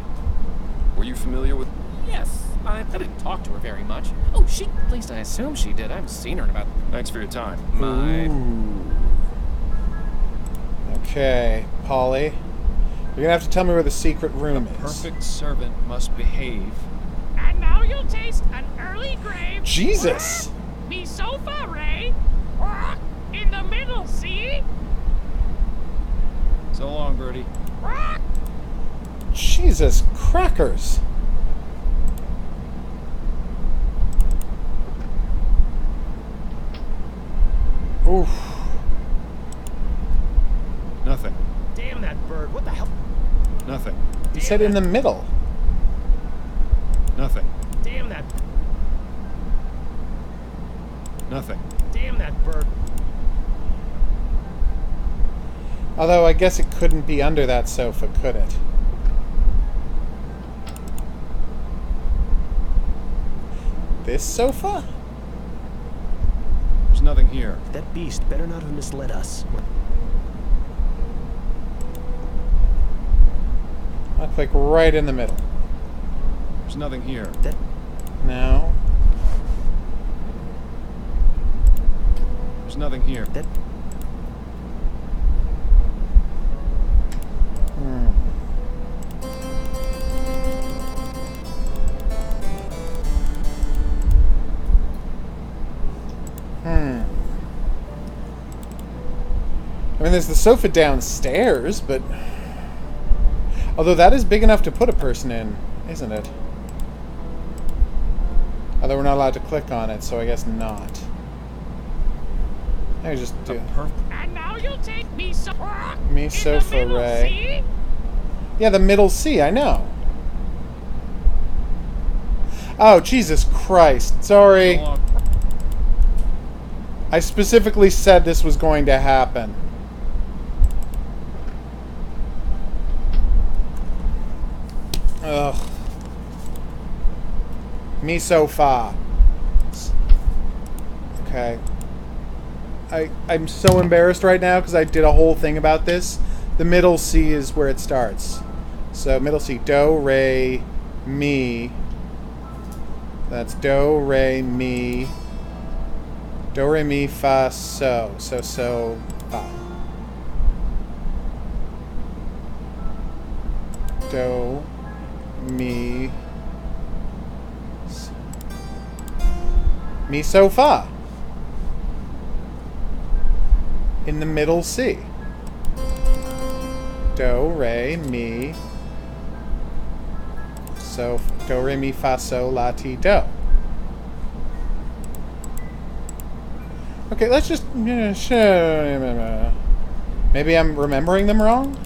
Were you familiar with... Yes, I didn't talk to her very much. Oh, at least I assume she did. I haven't seen her in about... Thanks for your time. Okay, Polly. You're gonna have to tell me where the secret room is. Perfect servant must behave. And now you'll taste an early grave. Jesus! Me sofa, Ray. In the middle, see? So long, Birdie. Jesus crackers! Oof. Nothing. Damn that bird. What the hell? Nothing. You said in the middle. Nothing. Damn that... Nothing. Damn that bird. Although I guess it couldn't be under that sofa, could it? This sofa? There's nothing here. That beast better not have misled us. I'll click right in the middle. There's nothing here. No. There's nothing here. I mean, there's the sofa downstairs, but... Although that is big enough to put a person in, isn't it? Although we're not allowed to click on it, so I guess not. Let me just do... And now you'll take me sofa. Me sofa, Ray. Yeah, the middle C, I know. Oh, Jesus Christ. Sorry. I specifically said this was going to happen. Ugh. Me so far. Okay. I'm so embarrassed right now because I did a whole thing about this. The middle C is where it starts. So middle C, do, re, mi. That's do, re, mi. Do, re, mi, fa, so. So, fa. Do, mi. Mi so fa. In the middle C. Do, re, mi. So, do, re, mi, fa, so, la, ti, do. Okay, let's just... Maybe I'm remembering them wrong?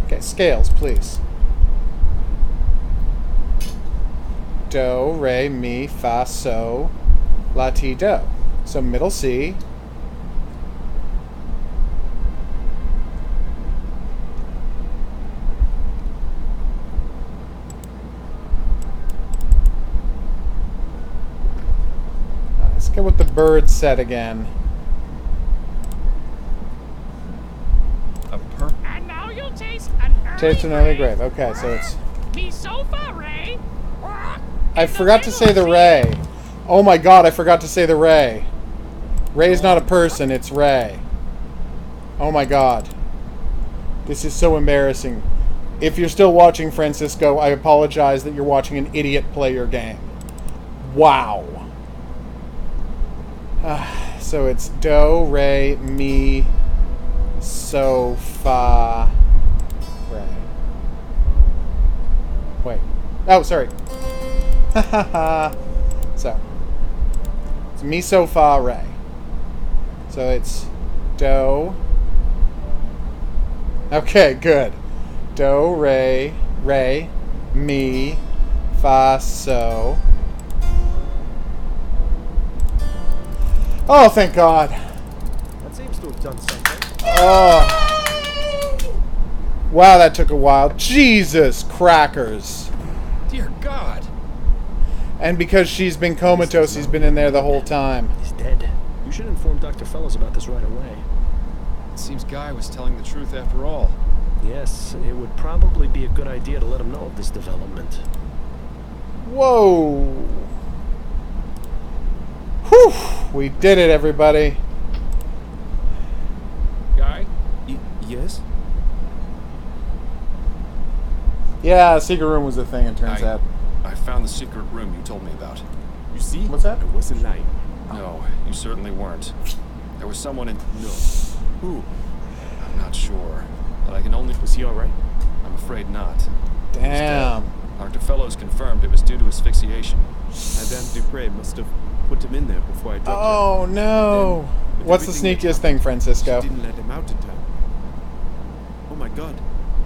Okay, scales, please. Do, re, mi, fa, so, la, ti, do. So middle C. Let's get what the bird said again. And now you'll taste an early grave. Okay, so it's... Mi so fa re. I forgot to say the Ray. Oh my god, I forgot to say the Ray. Ray's not a person, it's Ray. Oh my god. This is so embarrassing. If you're still watching, Francisco, I apologize that you're watching an idiot play your game. Wow. So it's do, re, mi, so, fa, re. Wait. Oh, sorry. So, it's mi, so, fa, re. So it's do. Okay, good. Do, re, mi, fa, so. Oh, thank God. That seems to have done something. Oh. Wow, that took a while. Jesus crackers. Dear God. And because she's been comatose, he's been in there the whole time. He's dead. You should inform Dr. Fellows about this right away. It seems Guy was telling the truth after all. Yes, it would probably be a good idea to let him know of this development. Whoa. Whew. We did it, everybody. Guy? Yes? Yeah, secret room was a thing, it turns out. I found the secret room you told me about. You see? What's that? I wasn't lying. No, you certainly weren't. There was someone in... No. Who? I'm not sure. But I can only... Was he alright? I'm afraid not. Damn. Dr. Fellows confirmed it was due to asphyxiation. Madame Dupre must have put him in there before I dropped him. Oh, no. What's the sneakiest thing, Francisco? She didn't let him out in time. Oh my god.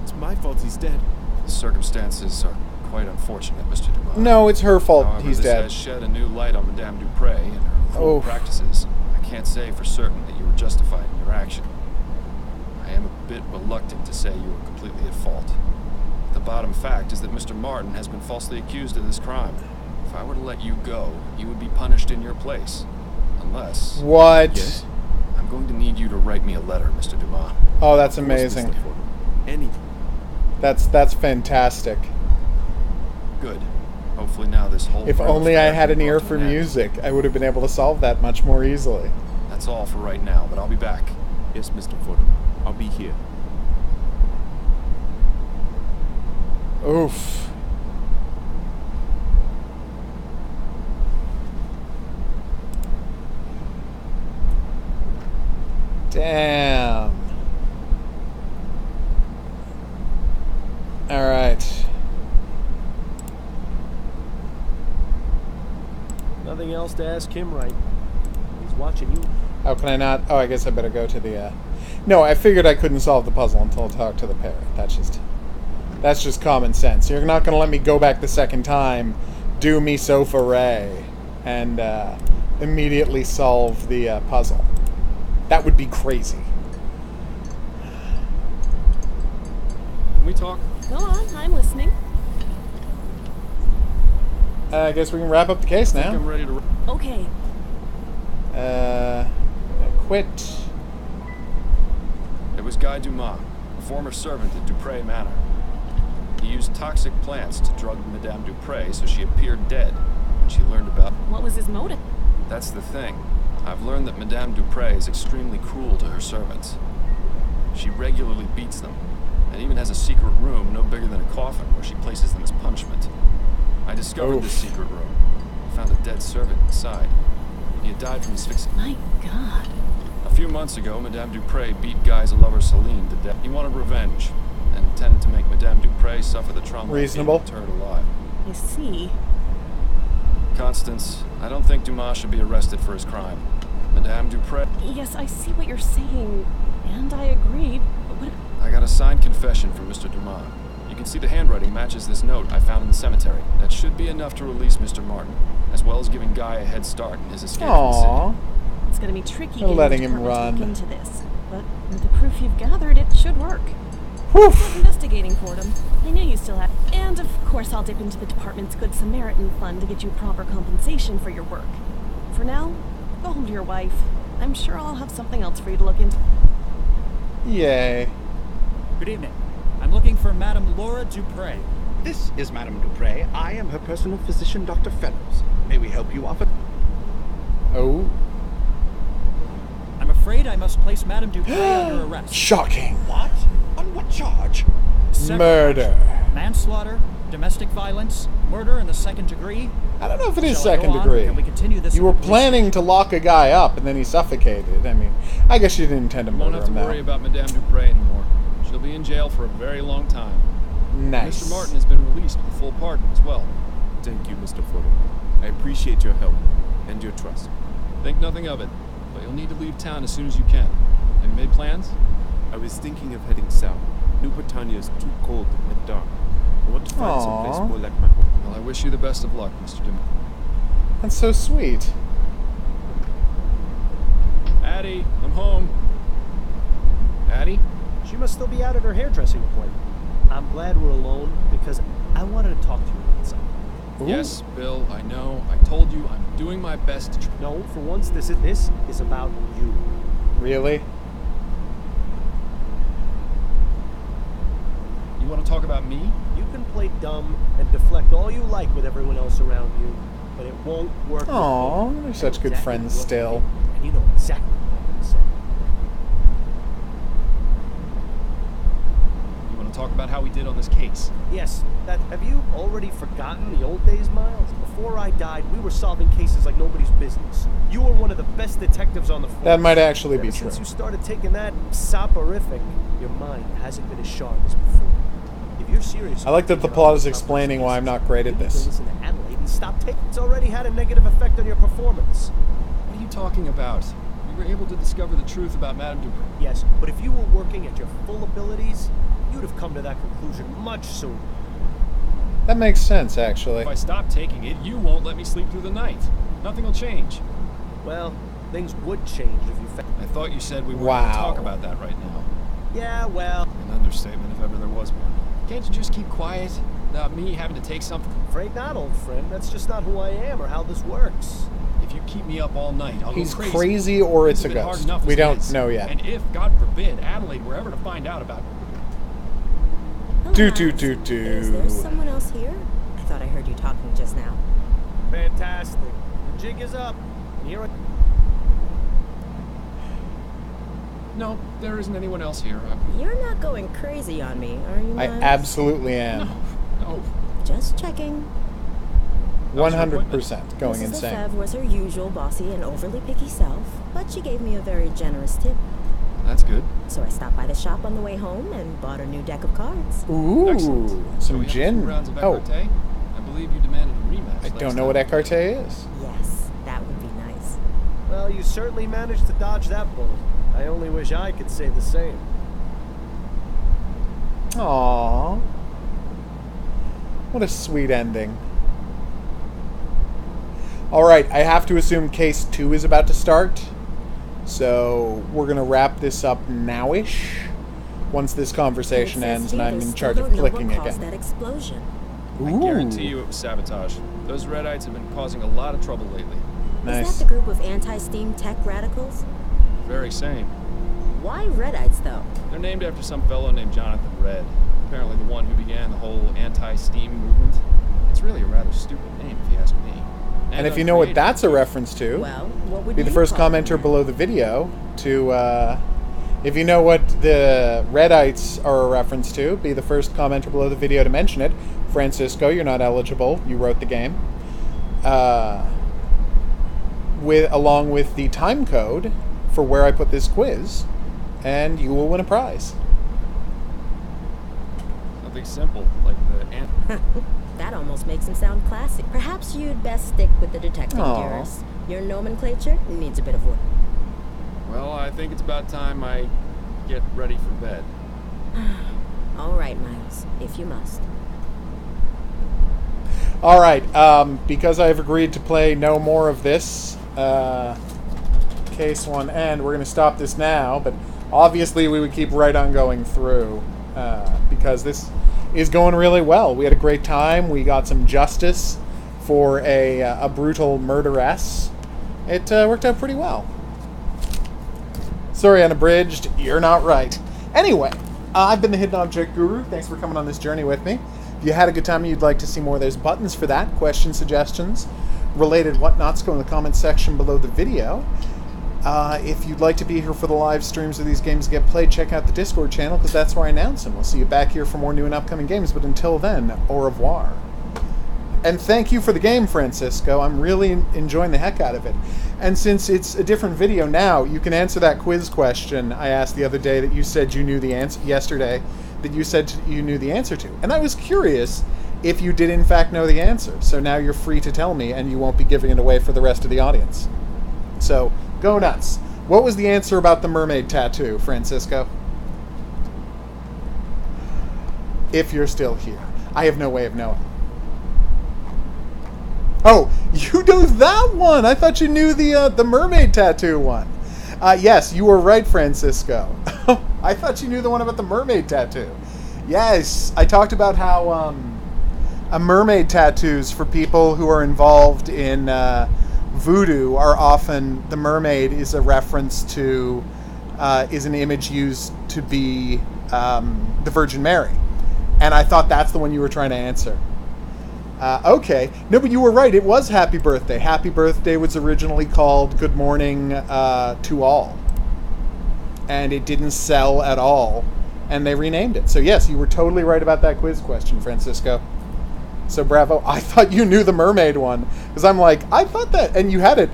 It's my fault he's dead. The circumstances are quite unfortunate, Mr. Dumas. No, it's her fault However, he's this dead. has shed a new light on Madame Dupre and her cruel practices. I can't say for certain that you were justified in your action. I am a bit reluctant to say you were completely at fault. The bottom fact is that Mr. Martin has been falsely accused of this crime. If I were to let you go, you would be punished in your place. Unless... What? Yes? I'm going to need you to write me a letter, Mr. Dumas. Oh, that's amazing. Anything. That's fantastic. Good. Hopefully now this whole... If only I had an ear for music, I would have been able to solve that much more easily. That's all for right now, but I'll be back. Yes, Mr. Fordham. I'll be here. Oof. Damn. All right. Nothing else to ask him, right? He's watching you. How can I not? Oh, I guess I better go to the, No, I figured I couldn't solve the puzzle until I talked to the parrot. That's just common sense. You're not going to let me go back the second time, do me sofa ray, and immediately solve the puzzle. That would be crazy. Can we talk? Go on, I'm listening. I guess we can wrap up the case now. I'm ready to... Okay. Quit. It was Guy Dumas, a former servant at Dupre Manor. He used toxic plants to drug Madame Dupre so she appeared dead when she learned about... What was his motive? That's the thing. I've learned that Madame Dupre is extremely cruel to her servants. She regularly beats them, and even has a secret room no bigger than a coffin where she places them as punishment. I discovered this secret room. I found a dead servant inside. He had died from asphyxiation. My God. A few months ago, Madame Dupre beat Guy's lover Celine to death. He wanted revenge, and intended to make Madame Dupre suffer the trauma of being interred alive. I see. Constance, I don't think Dumas should be arrested for his crime. Madame Dupre... Yes, I see what you're saying, and I agree, but... I got a signed confession from Mr. Dumas. You can see the handwriting matches this note I found in the cemetery. That should be enough to release Mr. Martin, as well as giving Guy a head start in his escape from the city. It's gonna be tricky letting getting him run. to look into this, but with the proof you've gathered, it should work. Whew. Start investigating for them. I knew you still had. And of course, I'll dip into the department's Good Samaritan fund to get you proper compensation for your work. For now, go home to your wife. I'm sure I'll have something else for you to look into. Yay. Good evening. I'm looking for Madame Laura Dupre. This is Madame Dupre. I am her personal physician, Dr. Fellows. May we help you offer? Oh. I'm afraid I must place Madame Dupre under arrest. Shocking. What? On what charge? Murder. Manslaughter, domestic violence, murder in the second degree. I don't know if it is Shall I second go on, degree. or can we continue this You were planning to lock a guy up and then he suffocated. I mean, I guess you didn't intend to You won't murder have him to now. worry about Madame Dupre anymore. She'll be in jail for a very long time. Nice. Mr. Martin has been released with full pardon as well. Thank you, Mr. Fodor. I appreciate your help and your trust. Think nothing of it, but you'll need to leave town as soon as you can. Have you made plans? I was thinking of heading south. New Britannia is too cold and dark. I want to find someplace more like my home. Well, I wish you the best of luck, Mr. Dumas. That's so sweet. Addie, I'm home. Addie? She must still be out at her hairdressing appointment. I'm glad we're alone because I wanted to talk to you about something. Ooh. Yes, Bill, I know. I told you I'm doing my best to... No, for once, this is about you. Really? You want to talk about me? You can play dumb and deflect all you like with everyone else around you, but it won't work. Aw, they're such good Exactly friends what still. you think, and you know exactly what I'm going to say. You want to talk about how we did on this case? Yes, have you already forgotten the old days, Miles? Before I died, we were solving cases like nobody's business. You were one of the best detectives on the force. That might actually be Ever true. Since you started taking that soporific, your mind hasn't been as sharp as before. If you're serious, I like that the plot is explaining why I'm not great at you need this. to listen to Adelaide and stop taking. It's already had a negative effect on your performance. What are you talking about? You were able to discover the truth about Madame Dupre. Yes, but if you were working at your full abilities, you'd have come to that conclusion much sooner. That makes sense, actually. If I stop taking it, you won't let me sleep through the night. Nothing will change. Well, things would change if you I thought you said we weren't Wow. going to talk about that right now. Yeah, well... An understatement if ever there was one. Can't you just keep quiet without me having to take something? Afraid not, old friend. That's just not who I am or how this works. If you keep me up all night, I'll He's go crazy or it's a been hard ghost. enough We as it don't is. know yet. And if, God forbid, Adelaide were ever to find out about... Is there someone else here? I thought I heard you talking just now. Fantastic. The jig is up. Here it... No, there isn't anyone else here. You're not going crazy on me, are you, I Miles? absolutely am. No. Just checking. 100% going Mrs. insane. Lefebvre was her usual bossy and overly picky self, but she gave me a very generous tip. That's good. So I stopped by the shop on the way home and bought a new deck of cards. Ooh, Excellent. So some we have gin. 2 rounds of Oh, écarté. I believe you demanded a rematch. I don't know what écarté is. Yes, that would be nice. Well, you certainly managed to dodge that bullet. I only wish I could say the same. Aww. What a sweet ending. Alright, I have to assume case 2 is about to start. So, we're going to wrap this up now-ish. Once this conversation ends and I'm in charge of clicking again. That explosion. I guarantee you it was sabotage. Those Redites have been causing a lot of trouble lately. Nice. Is that the group of anti-steam tech radicals? Very same. Why Redites, though? They're named after some fellow named Jonathan Red. Apparently the one who began the whole anti-steam movement. It's really a rather stupid name, if you ask me. And if you know what that's a reference to, well, what would be the you first call commenter below the video to If you know what the Redites are a reference to, be the first commenter below the video to mention it. Francisco, you're not eligible. You wrote the game. Along with the time code for where I put this quiz, and you will win a prize. Something simple, like the ant. That almost makes him sound classy. Perhaps you'd best stick with the detecting yours. Your nomenclature needs a bit of work. Well, I think it's about time I get ready for bed. All right, Miles, if you must. All right, because I've agreed to play no more of this case 1N, we're going to stop this now, but obviously we would keep right on going through because this is going really well. We had a great time. We got some justice for a brutal murderess. It worked out pretty well. Sorry, unabridged. You're not right. Anyway, I've been the Hidden Object Guru. Thanks for coming on this journey with me. If you had a good time and you'd like to see more, there's buttons for that. Questions, suggestions, related whatnots, go in the comments section below the video. If you'd like to be here for the live streams of these games get played, check out the Discord channel, because that's where I announce them. We'll see you back here for more new and upcoming games, but until then, au revoir. And thank you for the game, Francisco. I'm really enjoying the heck out of it. And since it's a different video now, you can answer that quiz question I asked the other day that you said you knew the answer yesterday, that you said you knew the answer to. And I was curious if you did in fact know the answer. So now you're free to tell me, and you won't be giving it away for the rest of the audience. So, go nuts. What was the answer about the mermaid tattoo, Francisco? If you're still here. I have no way of knowing. Oh, you know that one! I thought you knew the mermaid tattoo one. Yes, you were right, Francisco. I thought you knew the one about the mermaid tattoo. Yes, I talked about how a mermaid tattoos for people who are involved in voodoo are often, the mermaid is a reference to, is an image used to be the Virgin Mary. And I thought that's the one you were trying to answer. Okay. No, but you were right. It was Happy Birthday. Happy Birthday was originally called Good Morning to All. And it didn't sell at all. And they renamed it. So yes, you were totally right about that quiz question, Francisco. So bravo. I thought you knew the mermaid one. Because I'm like, I thought that. And you had it.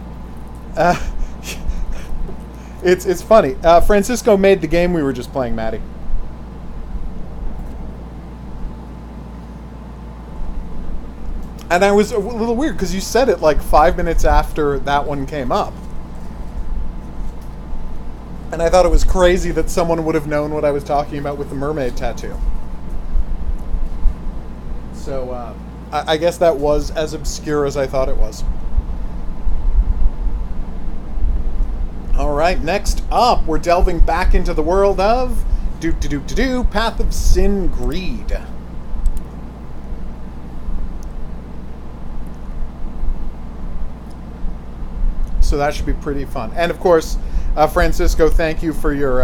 It's funny. Francisco made the game we were just playing, Maddie. And I was a little weird because you said it like 5 minutes after that one came up. And I thought it was crazy that someone would have known what I was talking about with the mermaid tattoo. So, I guess that was as obscure as I thought it was. Alright, next up, we're delving back into the world of Path of Sin Greed. So that should be pretty fun. And of course, Francisco, thank you for your,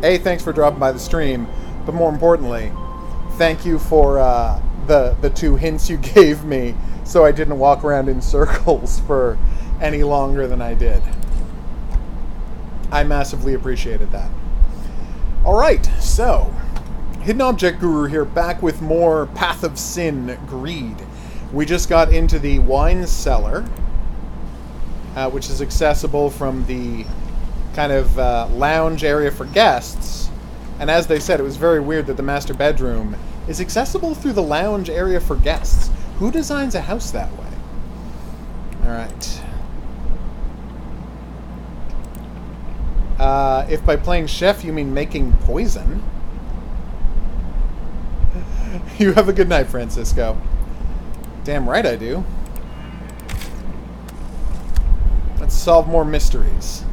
thanks for dropping by the stream, but more importantly, thank you for the 2 hints you gave me so I didn't walk around in circles for any longer than I did. I massively appreciated that. Alright, so, Hidden Object Guru here, back with more Path of Sin Greed. We just got into the wine cellar, which is accessible from the kind of lounge area for guests. And as they said, it was very weird that the master bedroom is accessible through the lounge area for guests. Who designs a house that way? Alright. If by playing chef you mean making poison. You have a good night, Francisco. Damn right I do. Let's solve more mysteries.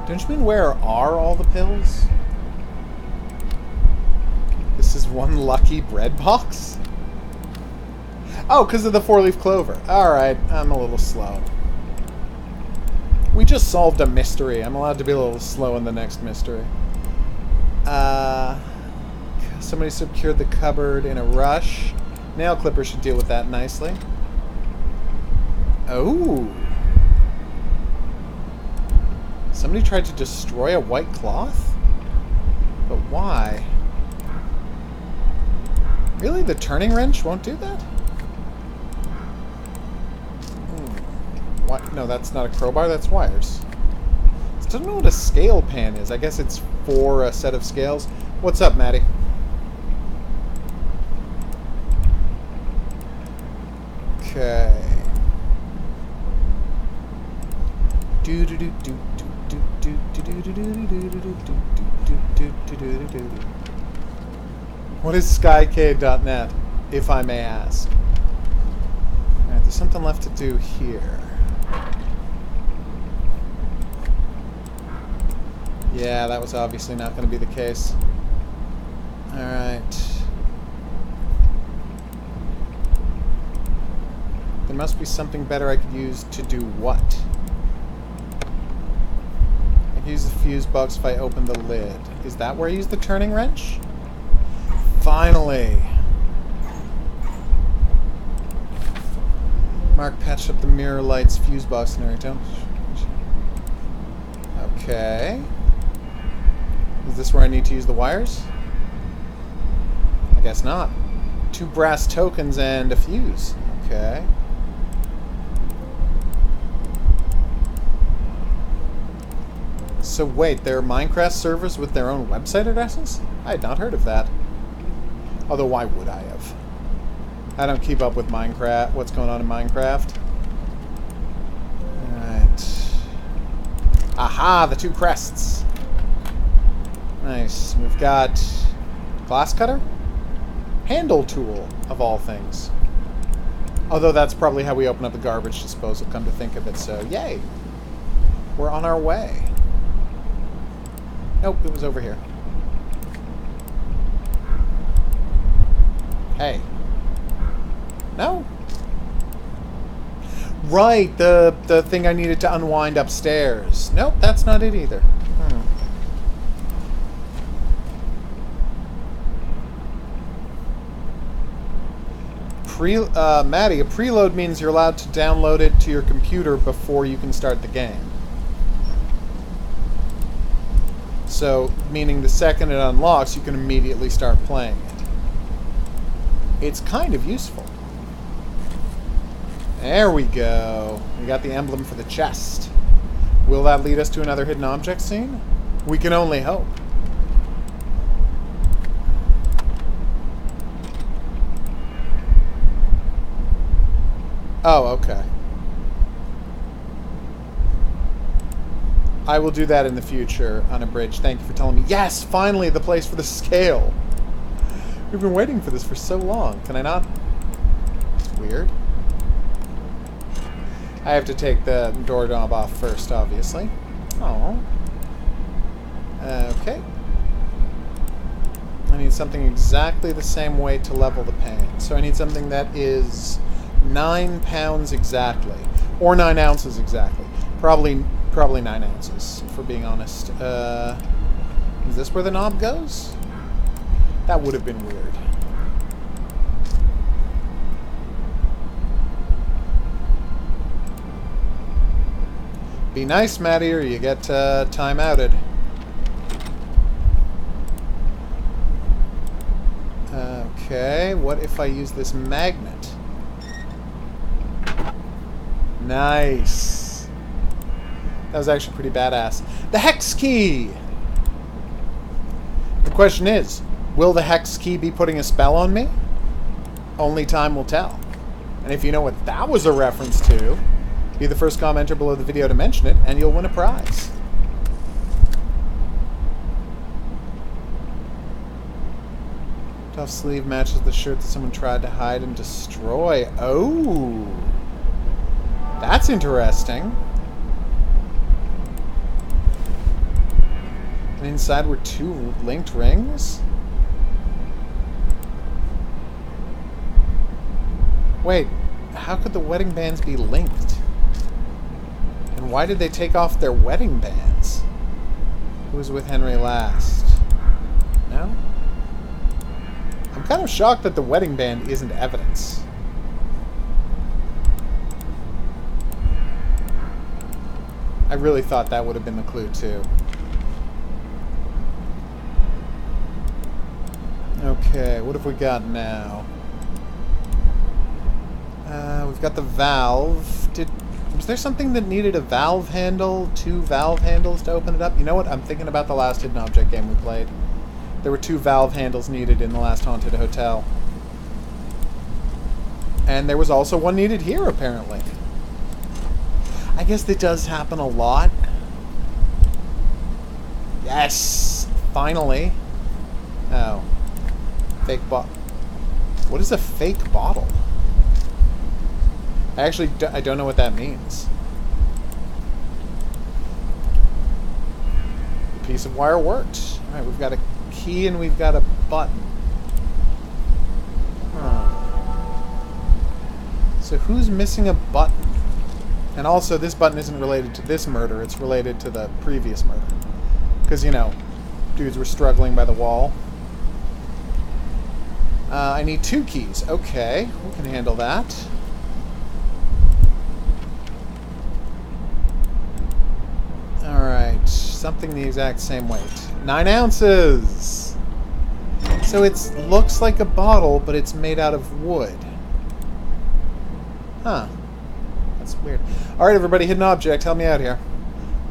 Don't you mean where are all the pills? This is one lucky bread box? Oh, because of the 4-leaf clover. Alright, I'm a little slow. We just solved a mystery. I'm allowed to be a little slow in the next mystery. Somebody secured the cupboard in a rush. Nail clipper should deal with that nicely. Oh. Somebody tried to destroy a white cloth? But why? Really? The turning wrench won't do that? What? No, that's not a crowbar, that's wires. I don't know what a scale pan is. I guess it's for a set of scales. What's up, Maddie? Okay. What is skycade.net, if I may ask? Alright, there's something left to do here. Yeah, that was obviously not going to be the case. Alright. There must be something better I could use to do what? I could use the fuse box if I open the lid. Is that where I use the turning wrench? Finally! Mark patched up the mirror lights, fuse box and everything. Okay. Is this where I need to use the wires? I guess not. 2 brass tokens and a fuse. Okay. So wait, there are Minecraft servers with their own website addresses? I had not heard of that. Although why would I have? I don't keep up with Minecraft, what's going on in Minecraft. Alright. Aha, the 2 crests. Nice. We've got glass cutter? Handle tool, of all things. Although that's probably how we open up the garbage disposal, come to think of it, so yay! We're on our way. Nope, it was over here. Hey. No? Right, the thing I needed to unwind upstairs. Nope, that's not it either. Maddie, a preload means you're allowed to download it to your computer before you can start the game. So, meaning the second it unlocks, you can immediately start playing it. It's kind of useful. There we go. We got the emblem for the chest. Will that lead us to another hidden object scene? We can only hope. Oh, okay. I will do that in the future on a bridge. Thank you for telling me. Yes, finally the place for the scale. We've been waiting for this for so long. Can I not? It's weird. I have to take the doorknob off first, obviously. Oh. Okay. I need something exactly the same weight to level the pane. So I need something that is 9 pounds exactly. Or 9 ounces exactly. Probably 9 ounces, if we're being honest. Is this where the knob goes? That would have been weird. Be nice, Maddie, or you get time outed. Okay, what if I use this magnet? Nice. That was actually pretty badass. The hex key! The question is, will the hex key be putting a spell on me? Only time will tell. And if you know what that was a reference to, be the first commenter below the video to mention it, and you'll win a prize. Tough sleeve matches the shirt that someone tried to hide and destroy. Oh! That's interesting. And inside were 2 linked rings? Wait, how could the wedding bands be linked? And why did they take off their wedding bands? Who was with Henry last? No? I'm kind of shocked that the wedding band isn't evidence. I really thought that would have been the clue, too. Okay, what have we got now? We've got the valve. Was there something that needed a valve handle? 2 valve handles to open it up? You know what? I'm thinking about the last hidden object game we played. There were 2 valve handles needed in the last haunted hotel. And there was also one needed here, apparently. I guess that does happen a lot. Yes! Finally. Oh. Fake bottle. What is a fake bottle? I don't know what that means. The piece of wire worked. Alright, we've got a key and we've got a button. So who's missing a button? And also, this button isn't related to this murder, it's related to the previous murder. Because, you know, dudes were struggling by the wall. I need 2 keys. Okay, we can handle that. Alright, something the exact same weight. 9 ounces! So it looks like a bottle, but it's made out of wood. Huh. That's weird. Alright, everybody, hidden object. Help me out here.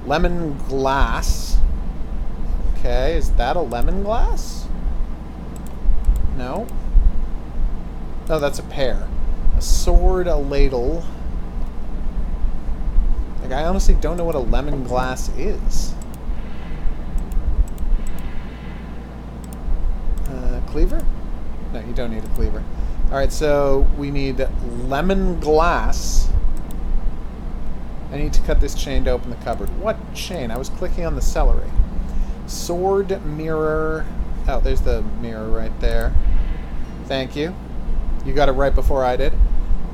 Lemon glass. Okay, is that a lemon glass? No. No, that's a pear. A sword, a ladle. Like, I honestly don't know what a lemon glass is. Cleaver? No, you don't need a cleaver. Alright, so we need lemon glass. I need to cut this chain to open the cupboard. What chain? I was clicking on the celery. Sword, mirror. Oh, there's the mirror right there. Thank you. You got it right before I did.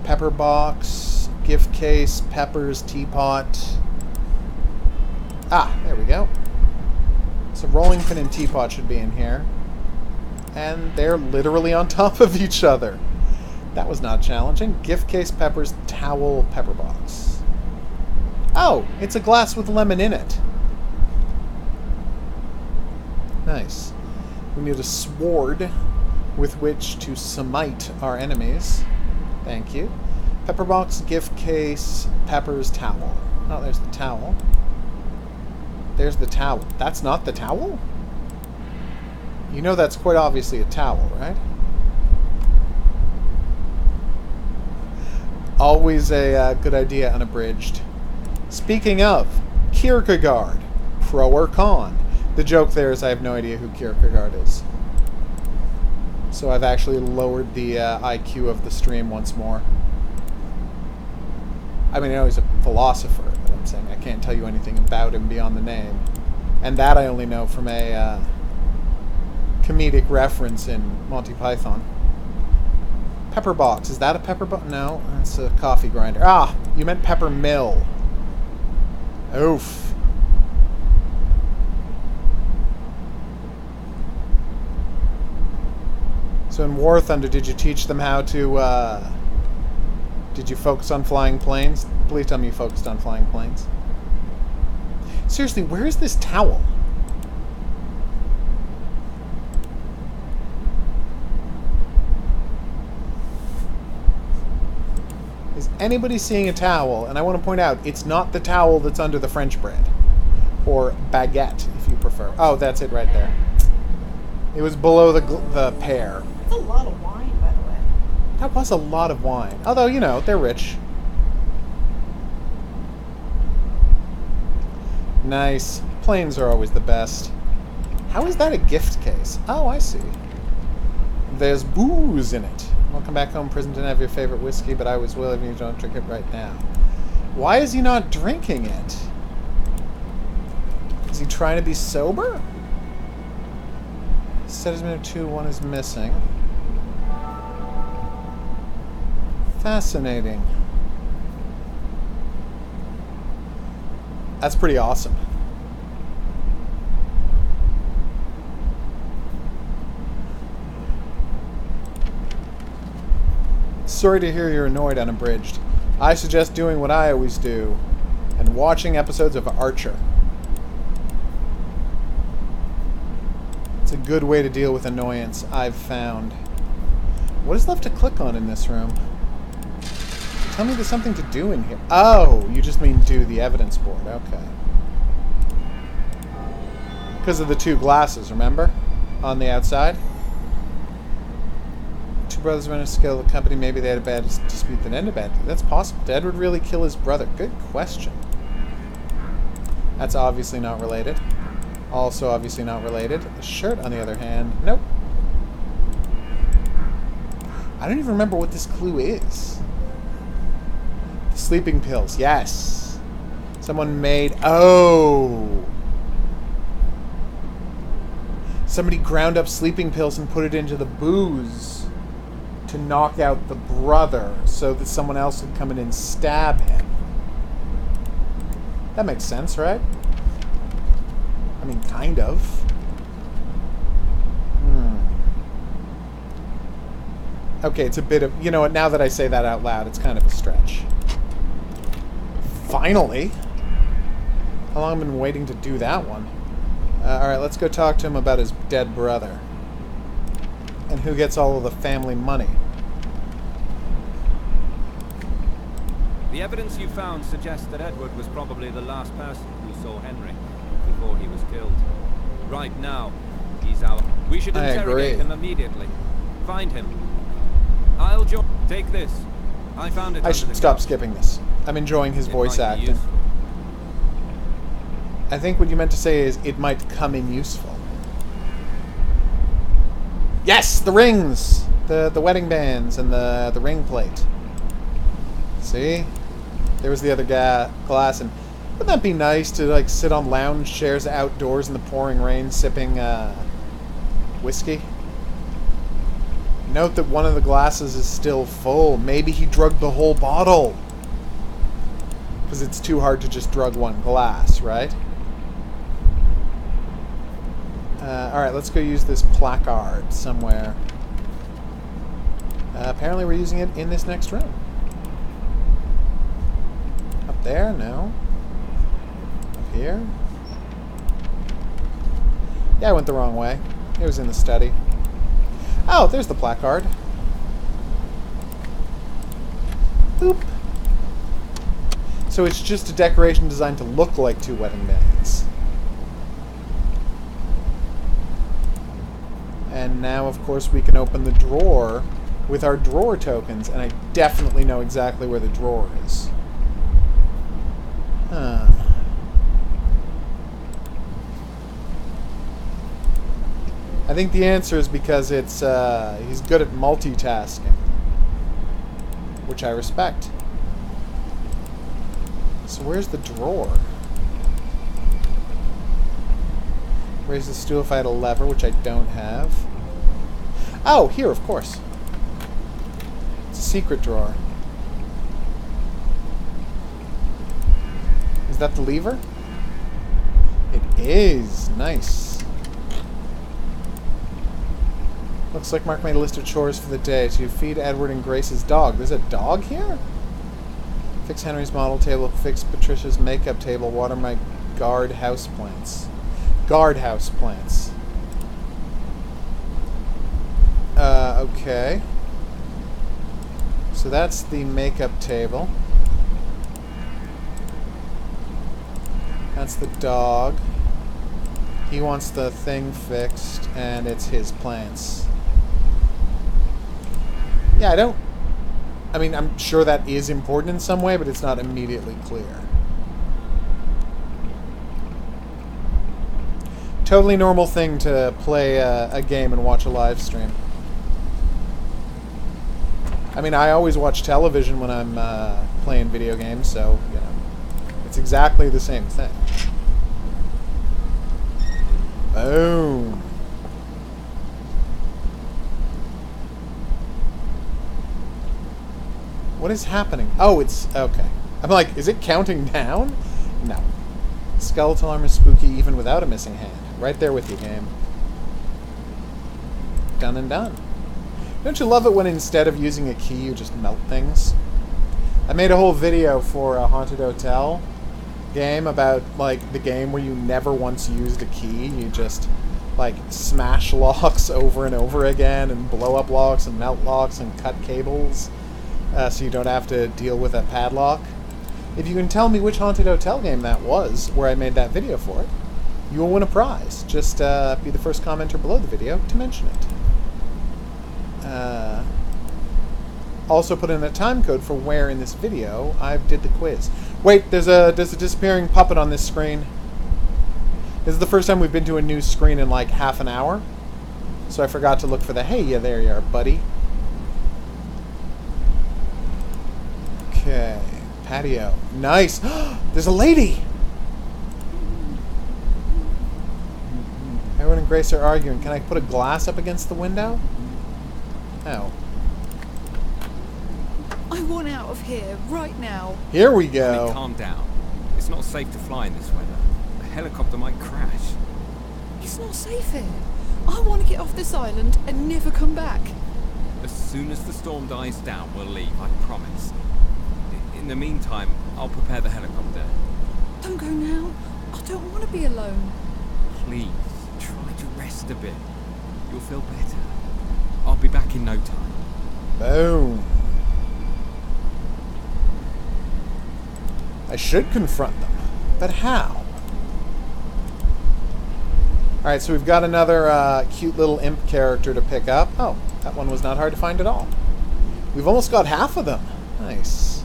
Pepper box, gift case, peppers, teapot. Ah, there we go. So rolling pin and teapot should be in here. And they're literally on top of each other. That was not challenging. Gift case, peppers, towel, pepper box. Oh, it's a glass with lemon in it. Nice. We need a sword with which to smite our enemies. Thank you. Pepper box, gift case, peppers, towel. Oh, there's the towel. There's the towel. That's not the towel? You know that's quite obviously a towel, right? Always a good idea, unabridged. Speaking of, Kierkegaard. Pro or con? The joke there is I have no idea who Kierkegaard is. So I've actually lowered the IQ of the stream once more. I mean, I know he's a philosopher, but I'm saying I can't tell you anything about him beyond the name. And that I only know from a comedic reference in Monty Python. Pepper box. Is that a pepper box? No, that's a coffee grinder. Ah, you meant pepper mill. Oof. So in War Thunder, did you teach them how to, did you focus on flying planes? Please tell me you focused on flying planes. Seriously, where is this towel? Is anybody seeing a towel? And I want to point out, it's not the towel that's under the French bread. Or baguette, if you prefer. Oh, that's it right there. It was below the pear. That's a lot of wine, by the way. That was a lot of wine. Although, you know, they're rich. Nice. Planes are always the best. How is that a gift case? Oh, I see. There's booze in it. Welcome back home. Prison didn't have your favorite whiskey, but I was willing if you don't drink it right now. Why is he not drinking it? Is he trying to be sober? Set is minute 2, 1 is missing. Fascinating. That's pretty awesome. Sorry to hear you're annoyed, unabridged. I suggest doing what I always do and and watching episodes of Archer. It's a good way to deal with annoyance, I've found. What is left to click on in this room? Tell me there's something to do in here. Oh, you just mean do the evidence board. Okay. Because of the two glasses, remember? On the outside. Two brothers ran a scale of the company. Maybe they had a bad dispute that ended badly. That's possible. Did Edward really kill his brother? Good question. That's obviously not related. Also obviously not related. The shirt, on the other hand, nope. I don't even remember what this clue is. The sleeping pills. Yes. Someone made... Oh! Somebody ground up sleeping pills and put it into the booze to knock out the brother so that someone else could come in and stab him. That makes sense, right? I mean, kind of. Okay, it's a bit of... You know what, now that I say that out loud, it's kind of a stretch. Finally! How long have I been waiting to do that one? Alright, let's go talk to him about his dead brother. And who gets all of the family money. The evidence you found suggests that Edward was probably the last person who saw Henry before he was killed. Right now, he's out. We should interrogate him immediately. Find him. I'll join. Take this. I found it. I should stop skipping this. I'm enjoying his voice acting. I think what you meant to say is it might come in useful. Yes, the rings, the wedding bands, and the ring plate. See, there was the other glass, and wouldn't that be nice to like sit on lounge chairs outdoors in the pouring rain, sipping whiskey? Note that one of the glasses is still full. Maybe he drugged the whole bottle. Because it's too hard to just drug one glass, right? Alright, let's go use this placard somewhere. Apparently we're using it in this next room. Up there? No. Up here? Yeah, I went the wrong way. It was in the study. Oh, there's the placard. Boop. So it's just a decoration designed to look like two wedding bands. And now, of course, we can open the drawer with our drawer tokens, and I definitely know exactly where the drawer is. Huh. I think the answer is because it's he's good at multitasking, which I respect. So where's the drawer? Raise the stool if I had a lever, which I don't have. Oh, here, of course. It's a secret drawer. Is that the lever? It is. Nice. Looks like Mark made a list of chores for the day. To feed Edward and Grace's dog. There's a dog here? Fix Henry's model table. Fix Patricia's makeup table. Water my guard houseplants. Guardhouse plants. Okay. So that's the makeup table. That's the dog. He wants the thing fixed, and it's his plants. Yeah, I mean, I'm sure that is important in some way, but it's not immediately clear. Totally normal thing to play a game and watch a live stream. I mean, I always watch television when I'm playing video games, so, you know, it's exactly the same thing. Boom. What is happening? Oh, it's... okay. I'm like, is it counting down? No. Skeletal armor is spooky even without a missing hand. Right there with you, game. Done and done. Don't you love it when instead of using a key, you just melt things? I made a whole video for a Haunted Hotel game about, like, the game where you never once used a key. You just, like, smash locks over and over again and blow up locks and melt locks and cut cables so you don't have to deal with a padlock. If you can tell me which Haunted Hotel game that was, where I made that video for it, you will win a prize. Just be the first commenter below the video to mention it. Also put in a time code for where in this video I did the quiz. Wait, there's a disappearing puppet on this screen. This is the first time we've been to a new screen in like half an hour. So I forgot to look for the, hey, yeah, there you are, buddy. Okay, patio. Nice. There's a lady! Everyone and Grace are arguing. Can I put a glass up against the window? Oh. I want out of here, right now. Here we go. Honey, calm down. It's not safe to fly in this weather. A helicopter might crash. It's not safe here. I want to get off this island and never come back. As soon as the storm dies down, we'll leave, I promise. In the meantime, I'll prepare the helicopter. Don't go now. I don't want to be alone. Please, try to rest a bit. You'll feel better. I'll be back in no time. Boom. I should confront them, but how? Alright, so we've got another cute little imp character to pick up. Oh, that one was not hard to find at all. We've almost got half of them. Nice.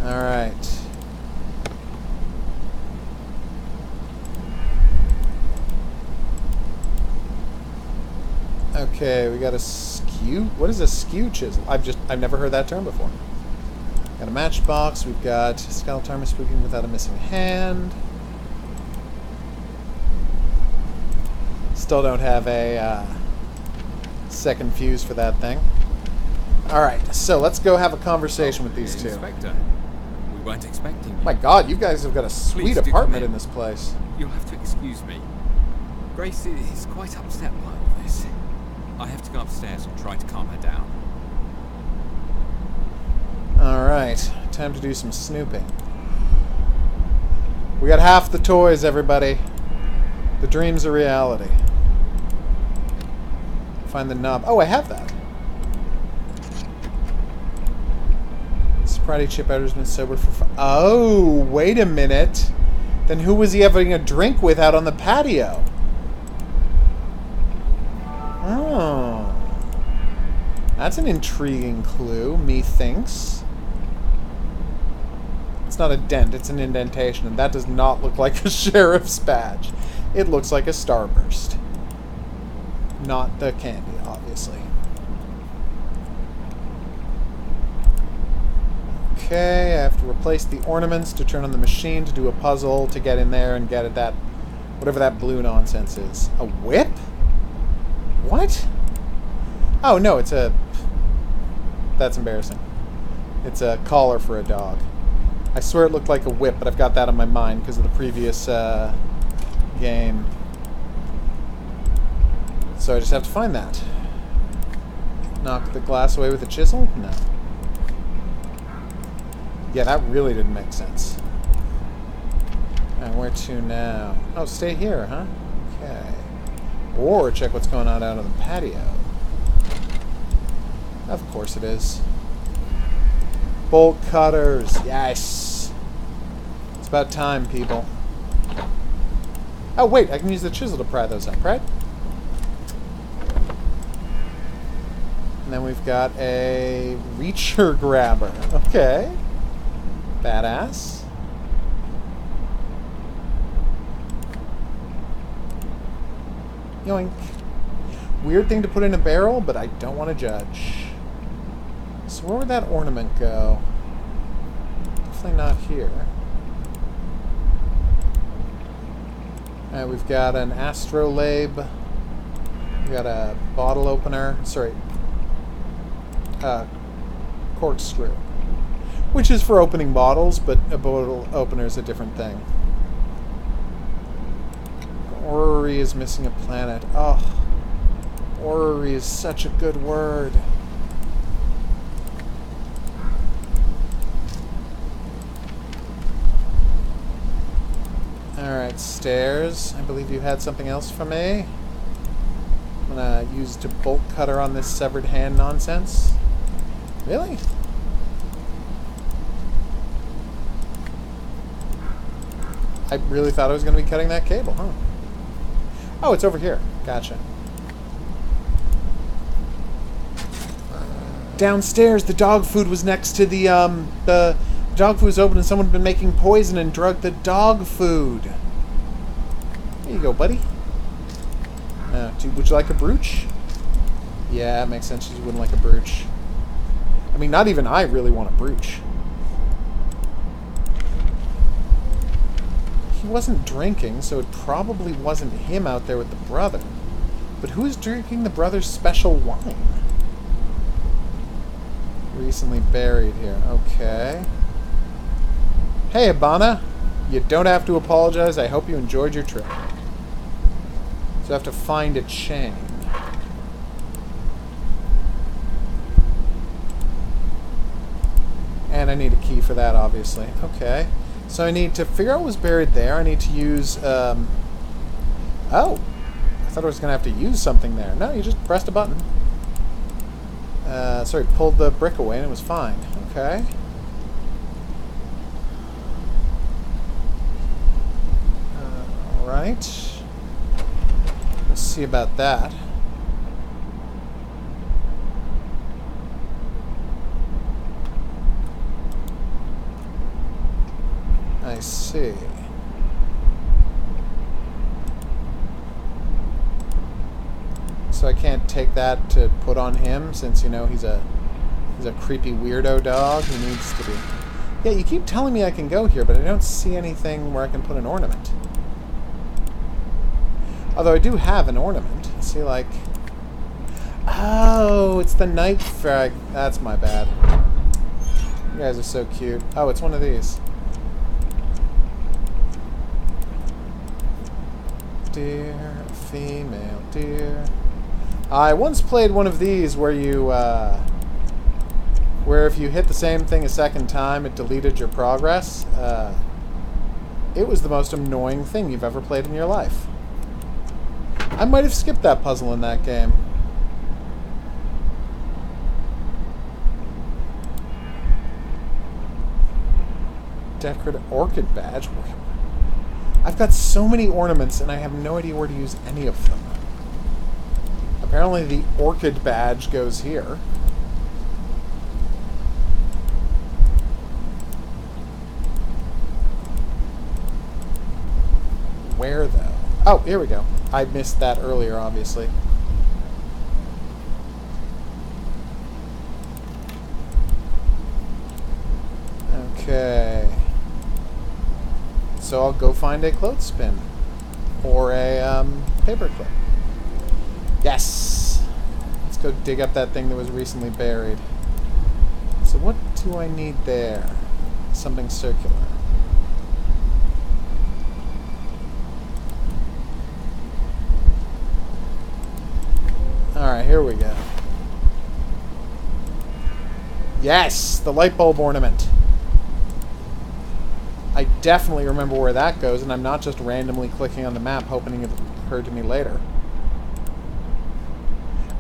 Alright. Okay, we got a skew. What is a skew chisel? I've never heard that term before. Got a matchbox. We've got skeleton spooking without a missing hand. Still don't have a second fuse for that thing. All right, so let's go have a conversation with these two. Inspector, we weren't expecting you. My God, you guys have got a sweet apartment in this place. You'll have to excuse me. Grace is quite upset by all this. I have to go upstairs and try to calm her down. Alright, time to do some snooping. We got half the toys, everybody. The dream's a reality. Find the knob. Oh, I have that. Sobriety chip outer's been sober for... Oh, wait a minute. Then who was he having a drink with out on the patio? Oh. That's an intriguing clue, methinks. It's not a dent, it's an indentation, and that does not look like a sheriff's badge. It looks like a starburst. Not the candy, obviously. Okay, I have to replace the ornaments to turn on the machine to do a puzzle to get in there and get at that, whatever that blue nonsense is. A whip? What? Oh, no, it's a... That's embarrassing. It's a collar for a dog. I swear it looked like a whip, but I've got that on my mind because of the previous game. So I just have to find that. Knock the glass away with a chisel? No. Yeah, that really didn't make sense. Alright, where to now? Oh, stay here, huh? Okay. Or check what's going on out on the patio. Of course it is. Bolt cutters. Yes! It's about time, people. Oh, wait, I can use the chisel to pry those up, right? And then we've got a reacher grabber. Okay. Badass. Yoink. Weird thing to put in a barrel, but I don't want to judge. So where would that ornament go? Definitely not here. Alright, we've got an astrolabe. We've got a bottle opener. Sorry. Corkscrew. Which is for opening bottles, but a bottle opener is a different thing. Orrery is missing a planet. Oh. Orrery is such a good word. Alright, stairs. I believe you had something else for me. I'm gonna use to bolt cutter on this severed hand nonsense. Really? I really thought I was going to be cutting that cable, huh? Oh, it's over here. Gotcha. Downstairs, the dog food was next to the dog food was open and someone had been making poison and drugged the dog food. Here you go, buddy. Would you like a brooch? Yeah, it makes sense you wouldn't like a brooch. I mean, not even I really want a brooch. He wasn't drinking, so it probably wasn't him out there with the brother. But who's drinking the brother's special wine? Recently buried here. Okay. Hey, Abana. You don't have to apologize. I hope you enjoyed your trip. So I have to find a chain. And I need a key for that, obviously. Okay. So I need to figure out what was buried there. I need to use, oh! I thought I was going to have to use something there. No, you just pressed a button. Sorry, pulled the brick away and it was fine. Okay. Alright. Let's see about that. I see. So I can't take that to put on him since, you know, he's a creepy weirdo dog who needs to be... Yeah, you keep telling me I can go here, but I don't see anything where I can put an ornament. Although I do have an ornament. See, like... Oh, it's the night frag. That's my bad. You guys are so cute. Oh, it's one of these. Dear female deer. I once played one of these where you, where if you hit the same thing a second time, it deleted your progress. It was the most annoying thing you've ever played in your life. I might have skipped that puzzle in that game. Decorative orchid badge? I've got so many ornaments and I have no idea where to use any of them. Apparently the orchid badge goes here. Where though? Oh, here we go. I missed that earlier, obviously. Okay. So I'll go find a clothespin. Or a paperclip. Yes! Let's go dig up that thing that was recently buried. So what do I need there? Something circular. Alright, here we go. Yes! The light bulb ornament. I definitely remember where that goes, and I'm not just randomly clicking on the map hoping it occurred to me later.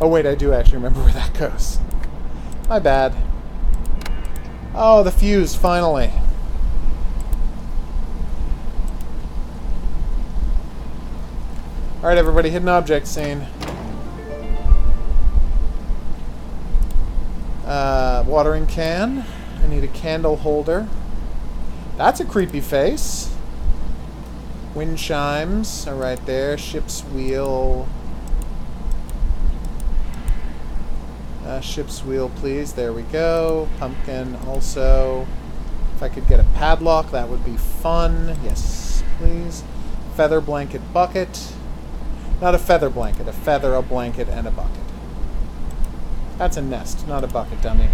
Oh wait, I do actually remember where that goes. My bad. Oh, the fuse, finally. Alright everybody, hidden object scene. Watering can. I need a candle holder. That's a creepy face. Wind chimes are right there. Ship's wheel. Ship's wheel, please. There we go. Pumpkin also. If I could get a padlock, that would be fun. Yes, please. Feather blanket bucket. Not a feather blanket. A feather, a blanket, and a bucket. That's a nest, not a bucket, dummy.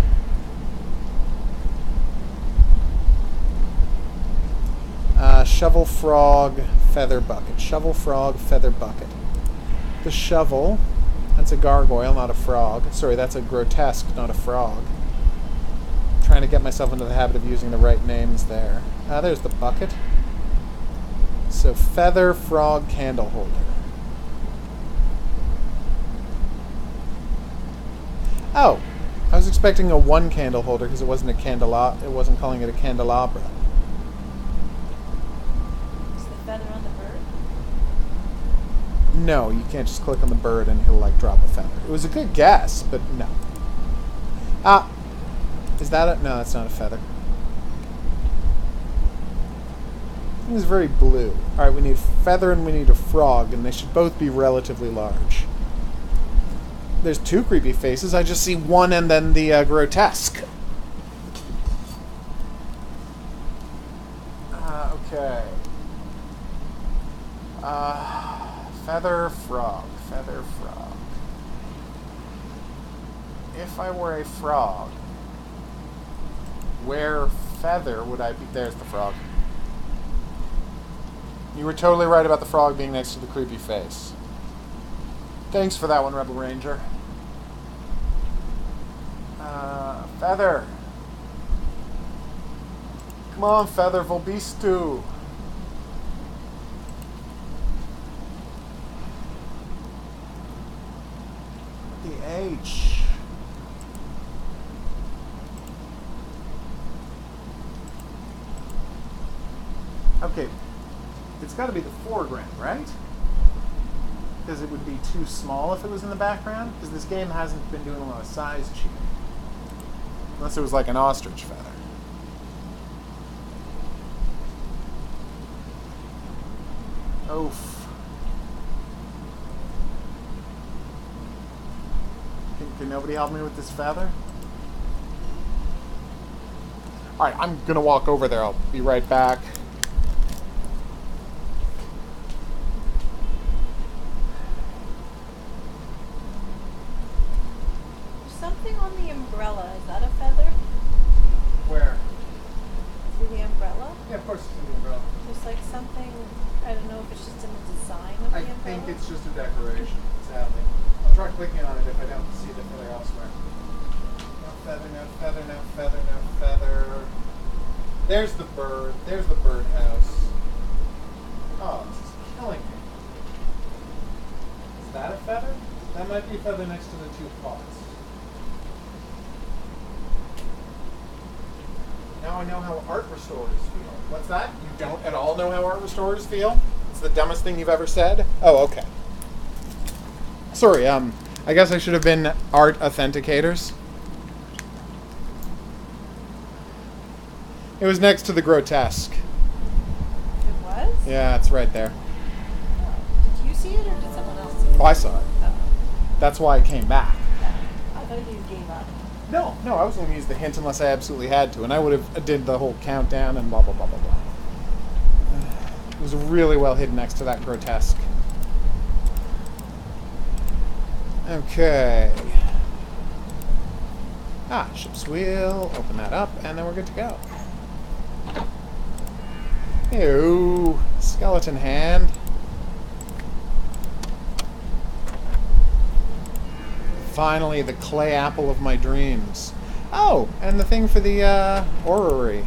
Shovel, frog, feather bucket. Shovel, frog, feather bucket. The shovel, that's a gargoyle, not a frog. Sorry, that's a grotesque, not a frog. I'm trying to get myself into the habit of using the right names there. There's the bucket. So feather, frog, candle holder. Oh, I was expecting a one candle holder because it wasn't a candelabra. It wasn't calling it a candelabra. Is the feather on the bird? No, you can't just click on the bird and he'll like drop a feather. It was a good guess, but no. Ah, is that a? No, that's not a feather. It was very blue. All right, we need feather and we need a frog, and they should both be relatively large. There's two creepy faces. I just see one and then the grotesque. Okay. Feather, frog. Feather, frog. If I were a frog, where feather would I be? There's the frog. You were totally right about the frog being next to the creepy face. Thanks for that one, Rebel Ranger. Feather. Come on, Feather, wo bist du? The H. Okay. It's got to be the foreground, right? Because it would be too small if it was in the background. Because this game hasn't been doing a lot of size cheating. Unless it was like an ostrich feather. Oof. Can nobody help me with this feather? Alright, I'm going to walk over there. I'll be right back. Something on the umbrella. Is that a feather? Where? See the umbrella? Yeah, of course it's in the umbrella. There's like something, I don't know if it's just in the design of the umbrella. I think it's just a decoration, sadly. I'll try clicking on it if I don't see the feather elsewhere. No feather, no feather, no feather, no feather. There's the bird. There's the birdhouse. Oh, this is killing me. Is that a feather? That might be a feather next to the two pots. Now I know how art restorers feel. What's that? You don't at all know how art restorers feel? It's the dumbest thing you've ever said? Oh, okay. Sorry, I guess I should have been art authenticators. It was next to the grotesque. It was? Yeah, it's right there. Oh. Did you see it or did someone else see it? Oh, I saw it. Oh. That's why I came back. I thought you gave up. No, I was going to use the hint unless I absolutely had to, and I would have did the whole countdown and blah, blah, blah, blah, blah. It was really well hidden next to that grotesque. Okay. Ship's wheel. Open that up, and then we're good to go. Ew. Skeleton hand. Finally, the clay apple of my dreams. Oh, and the thing for the orrery.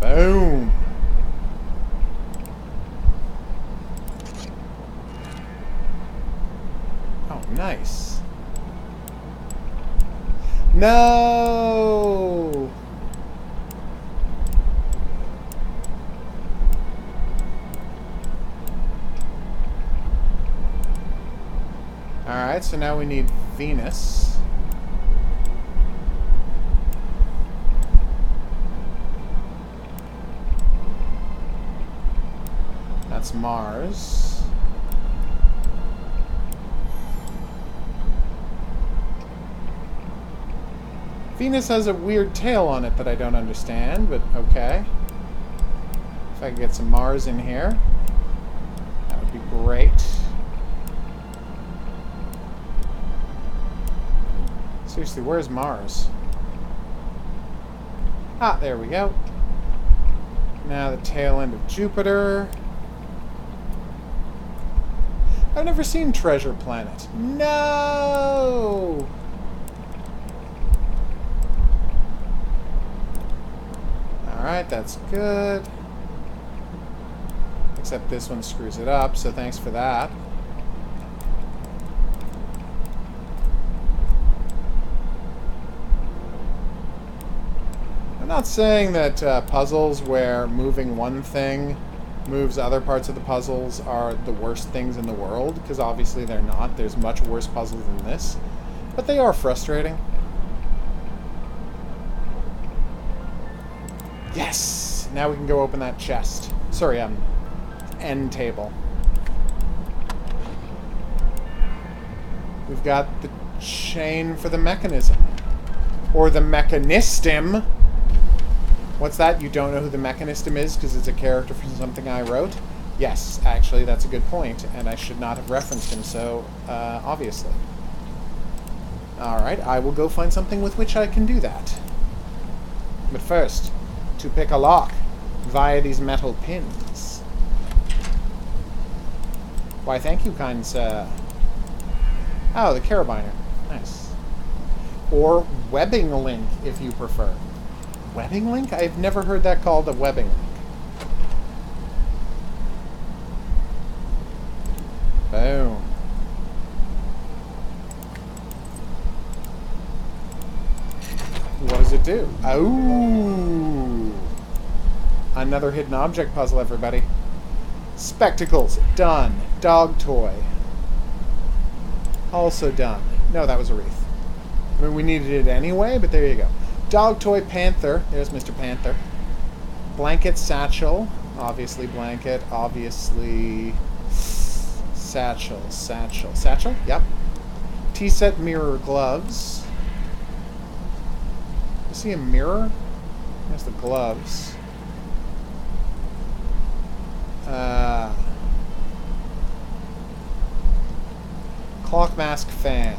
Boom. Oh, nice. No! Alright, so now we need Venus. That's Mars. Venus has a weird tail on it that I don't understand, but okay. If I could get some Mars in here, that would be great. Seriously, where's Mars? Ah, there we go. Now the tail end of Jupiter. I've never seen Treasure Planet. No! Alright, that's good. Except this one screws it up, so thanks for that. I'm not saying that puzzles where moving one thing moves other parts of the puzzles are the worst things in the world, because obviously they're not. There's much worse puzzles than this. But they are frustrating. Yes! Now we can go open that chest. Sorry, end table. We've got the chain for the mechanism. Or the mechanistim. What's that? You don't know who the mechanistim is because it's a character from something I wrote? Yes, actually, that's a good point, and I should not have referenced him so obviously. Alright, I will go find something with which I can do that. But first, to pick a lock via these metal pins. Why, thank you, kind sir. Oh, the carabiner. Nice. Or webbing link, if you prefer. Webbing link? I've never heard that called a webbing link. Boom. What does it do? Oh! Another hidden object puzzle, everybody. Spectacles. Done. Dog toy. Also done. No, that was a wreath. I mean, we needed it anyway, but there you go. Dog toy panther. There's Mr. Panther. Blanket satchel. Obviously blanket. Obviously satchel. Satchel. Satchel? Yep. Tea-set mirror gloves. I see a mirror. There's the gloves. Clock mask fan.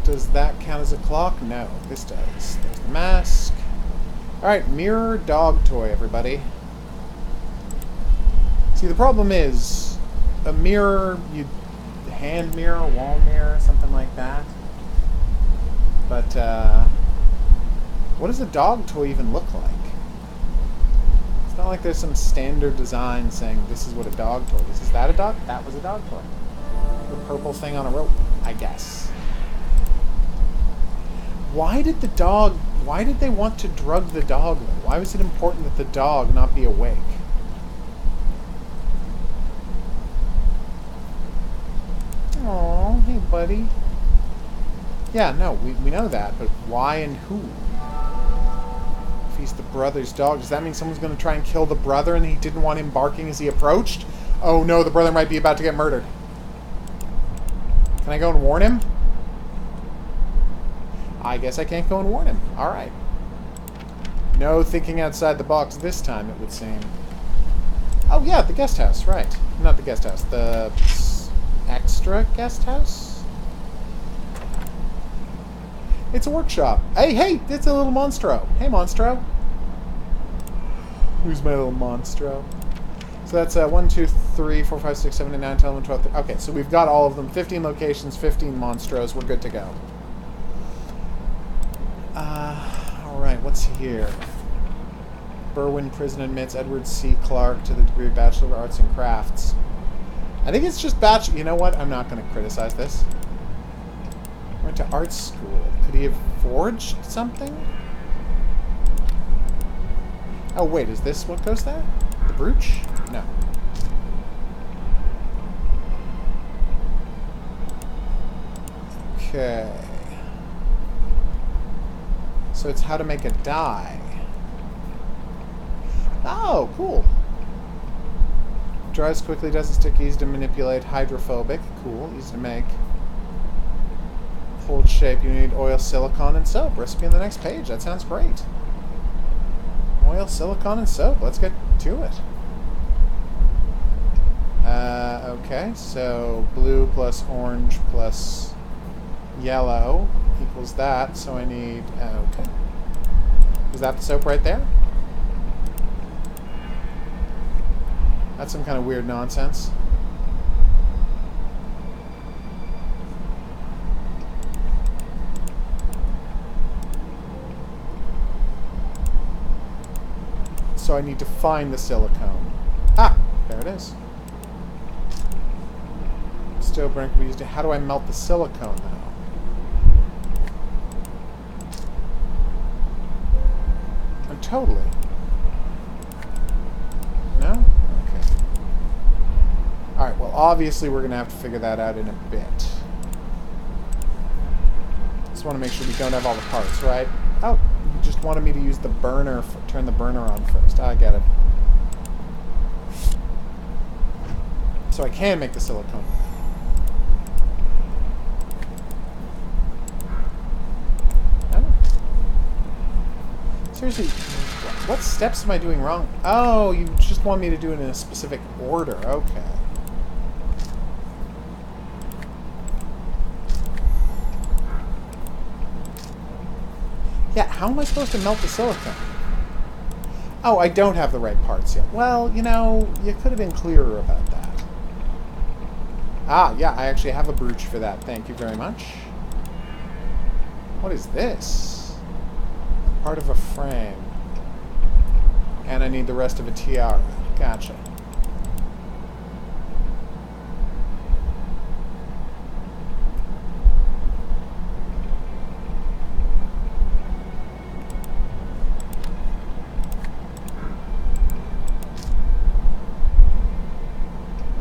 Does that count as a clock? No, this does. There's the mask. Alright, mirror dog toy, everybody. See, the problem is, a mirror, you hand mirror, wall mirror, something like that. But, what does a dog toy even look like? It's not like there's some standard design saying this is what a dog toy is. Is that a dog? That was a dog toy. The purple thing on a rope, I guess. Why did they want to drug the dog, though? Why was it important that the dog not be awake? Aw, hey buddy. Yeah, no, we know that, but why and who? If he's the brother's dog, does that mean someone's going to try and kill the brother and he didn't want him barking as he approached? Oh no, the brother might be about to get murdered. Can I go and warn him? I guess I can't go and warn him. Alright. No thinking outside the box this time, it would seem. Oh yeah, the guest house, right. Not the guest house, the extra guest house? It's a workshop. Hey, hey, it's a little Monstro. Hey, Monstro. Who's my little Monstro? So that's 1, 2, 3, 4, 5, 6, 7, 8, 9, 10, 11, 12, 13. Okay, so we've got all of them. 15 locations, 15 Monstros. We're good to go. Alright, what's here? Berwyn prison admits Edward C. Clark to the degree of Bachelor of Arts and Crafts. I think it's just bachelor. You know what? I'm not going to criticize this. Went to art school. Could he have forged something? Oh, wait. Is this what goes there? The brooch? No. Okay. So it's how to make a die. Oh, cool. Dries quickly, doesn't stick, easy to manipulate, hydrophobic. Cool, easy to make. Hold shape, you need oil, silicone, and soap. Recipe on the next page. That sounds great. Oil, silicone, and soap. Let's get to it. Okay, so blue plus orange plus yellow equals that, so I need... okay. Is that the soap right there? That's some kind of weird nonsense. so I need to find the silicone. Ah! There it is. Stove burner can be used to... How do I melt the silicone now? Oh, totally. No? Okay. Alright, well, obviously we're going to have to figure that out in a bit. Just want to make sure we don't have all the parts, right? Oh, you just wanted me to use the burner, turn the burner on first. I get it. So I can make the silicone. Oh. Seriously, what steps am I doing wrong? Oh, you just want me to do it in a specific order. Okay. Yeah, how am I supposed to melt the silicone? Oh, I don't have the right parts yet. Well, you know, you could have been clearer about that. Ah, yeah, I actually have a brooch for that. Thank you very much. What is this? Part of a frame. And I need the rest of a tiara. Gotcha.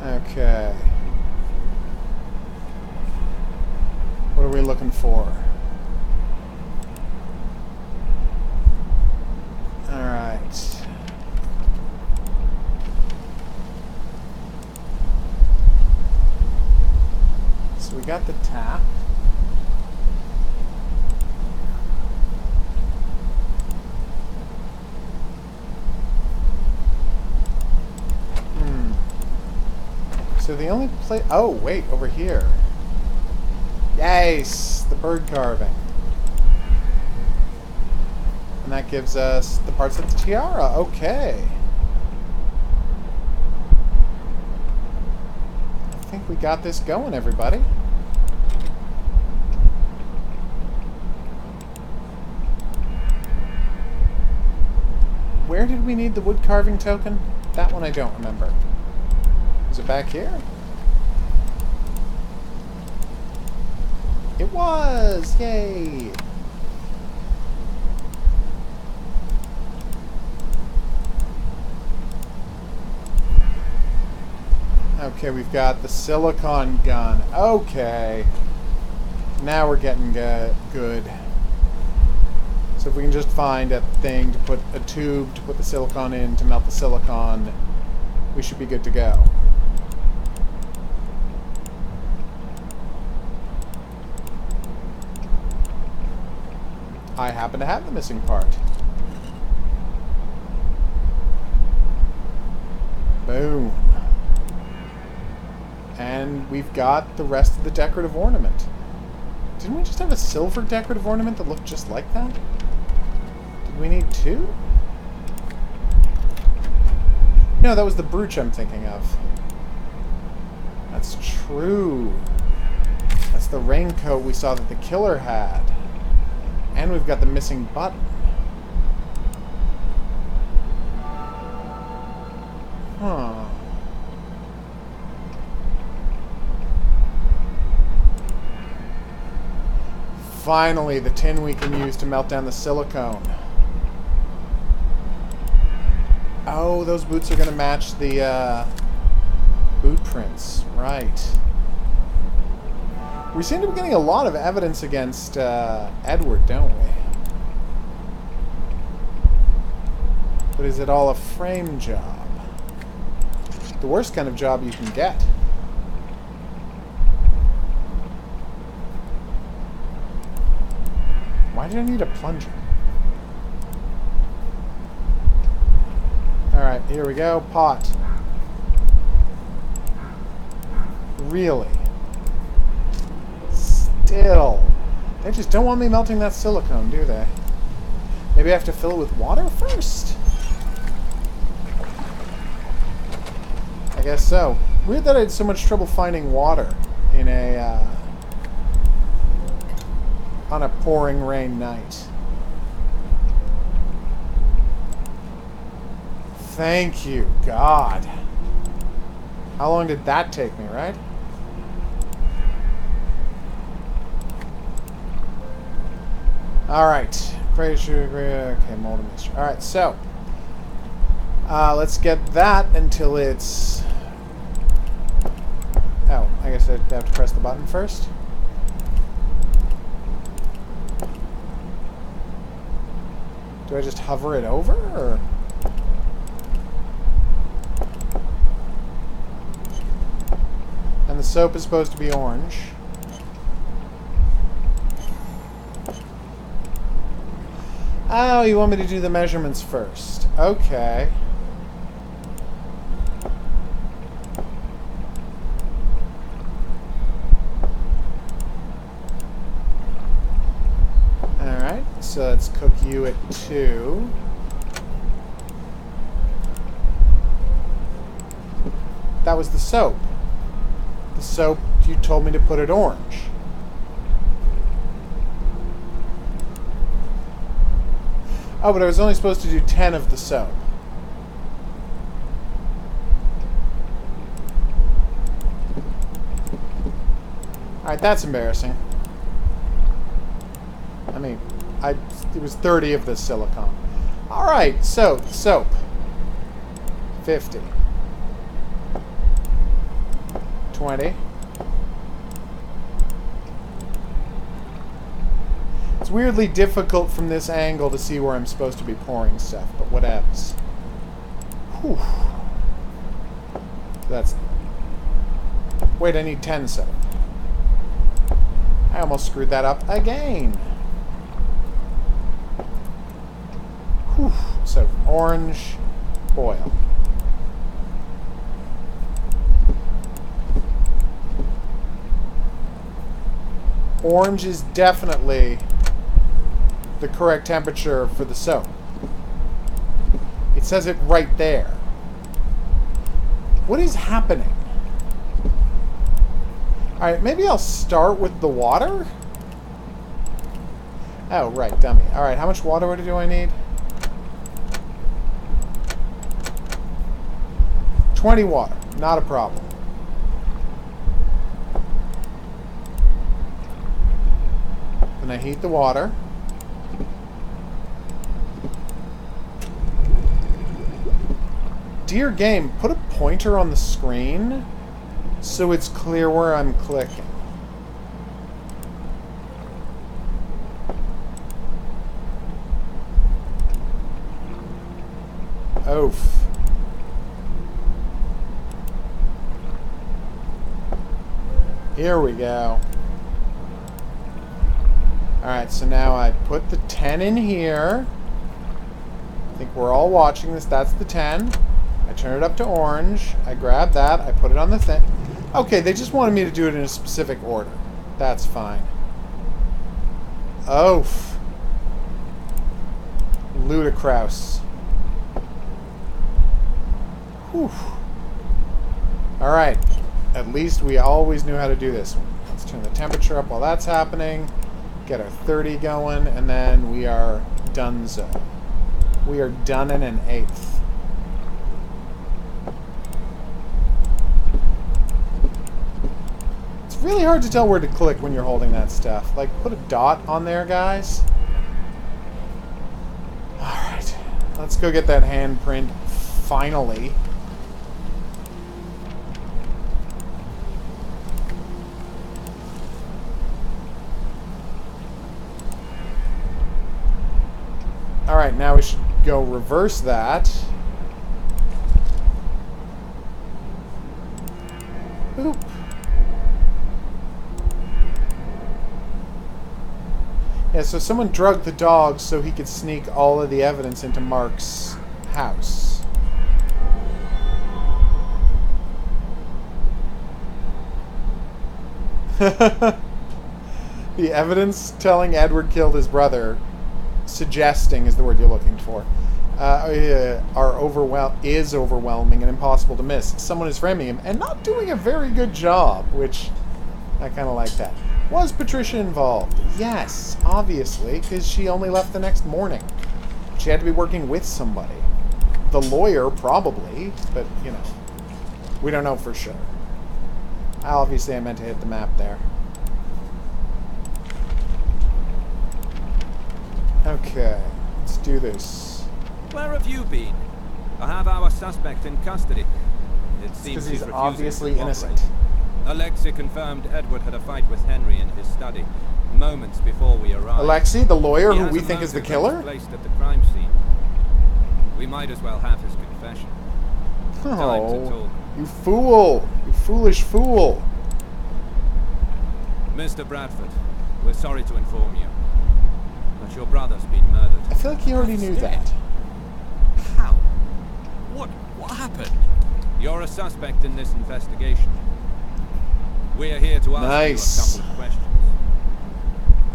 Okay. What are we looking for? Alright. So we got the tap. So the only place... Oh, wait, over here. Yes! The bird carving. And that gives us the parts of the tiara. Okay. I think we got this going, everybody. Where did we need the wood carving token? That one I don't remember. Is it back here? It was! Yay! Okay, we've got the silicone gun. Okay. Now we're getting good. So if we can just find a thing to put a tube to put the silicone in to melt the silicone, we should be good to go. I happen to have the missing part. Boom. And we've got the rest of the decorative ornament. Didn't we just have a silver decorative ornament that looked just like that? Did we need two? No, that was the brooch I'm thinking of. That's true. That's the raincoat we saw that the killer had. And we've got the missing button. Huh. Finally, the tin we can use to melt down the silicone. Oh, those boots are going to match the boot prints. Right. We seem to be getting a lot of evidence against Edward, don't we? But is it all a frame job? The worst kind of job you can get. Why did I need a plunger? Alright, here we go. Pot. Really? Still. They just don't want me melting that silicone, do they? Maybe I have to fill it with water first? I guess so. Weird that I had so much trouble finding water in a, on a pouring rain night. Thank you, God. How long did that take me, right? Alright. Okay, mold and mixture. Alright, so. Let's get that until it's... Oh, I guess I have to press the button first. Do I just hover it over, or...? And the soap is supposed to be orange. Oh, you want me to do the measurements first. Okay. Alright, so let's cook you at 2. That was the soap. The soap, you told me to put it orange. Oh, but I was only supposed to do 10 of the soap. Alright, that's embarrassing. I mean, it was 30 of the silicone. Alright, so, soap. 50. 20. It's weirdly difficult from this angle to see where I'm supposed to be pouring stuff, but whatevs. Whew. That's... Wait, I need 10 soap. I almost screwed that up again. Whew. So, orange, boil. Orange is definitely the correct temperature for the soap. It says it right there. What is happening? Alright, maybe I'll start with the water? Oh, right, dummy. Alright, how much water do I need? 20 water. Not a problem. Then I heat the water. Dear game, put a pointer on the screen so it's clear where I'm clicking. Oof. Here we go. Alright, so now I put the 10 in here. I think we're all watching this. That's the 10. I turn it up to orange. I grab that. I put it on the thing. Okay, they just wanted me to do it in a specific order. That's fine. Oof. Ludicrous. Whew. Alright. At least we always knew how to do this one. Let's turn the temperature up while that's happening. Get our 30 going, and then we are donezo. We are done in an eighth. It's really hard to tell where to click when you're holding that stuff. Like, put a dot on there, guys. Alright. Let's go get that handprint, finally. Alright, now we should go reverse that. Boop. Yeah, so someone drugged the dog so he could sneak all of the evidence into Mark's house. The evidence telling Edward killed his brother, suggesting is the word you're looking for, is overwhelming and impossible to miss. Someone is framing him and not doing a very good job, which I kind of like that. Was Patricia involved? Yes, obviously, because she only left the next morning. She had to be working with somebody. the lawyer, probably, but, you know, we don't know for sure. Obviously, I meant to hit the map there. Okay, let's do this. Where have you been? I have our suspect in custody. It seems he's refusing obviously to cooperate. innocent. Alexei confirmed Edward had a fight with Henry in his study moments before we arrived. Alexei, the lawyer He who has we a think is the motive killer? that was placed at the crime scene. We might as well have his confession. Time to Oh, talk. you fool! You foolish fool! Mr. Bradford, we're sorry to inform you, but your brother's been murdered. I feel like he already knew that. How? What happened? You're a suspect in this investigation. We're here to ask Nice. you a couple of questions.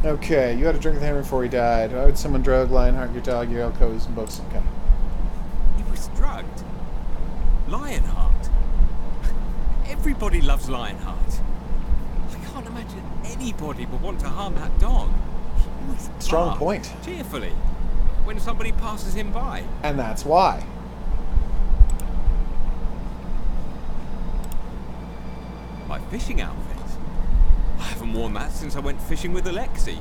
Okay, you had a drink with Henry before he died. Why would someone drug Lionheart, your dog, your alcoves, and books? Okay. He was drugged. Lionheart. Everybody loves Lionheart. I can't imagine anybody would want to harm that dog. He always Strong barks point. cheerfully when somebody passes him by. And that's why. My fishing outfit. I haven't worn that since I went fishing with Alexei.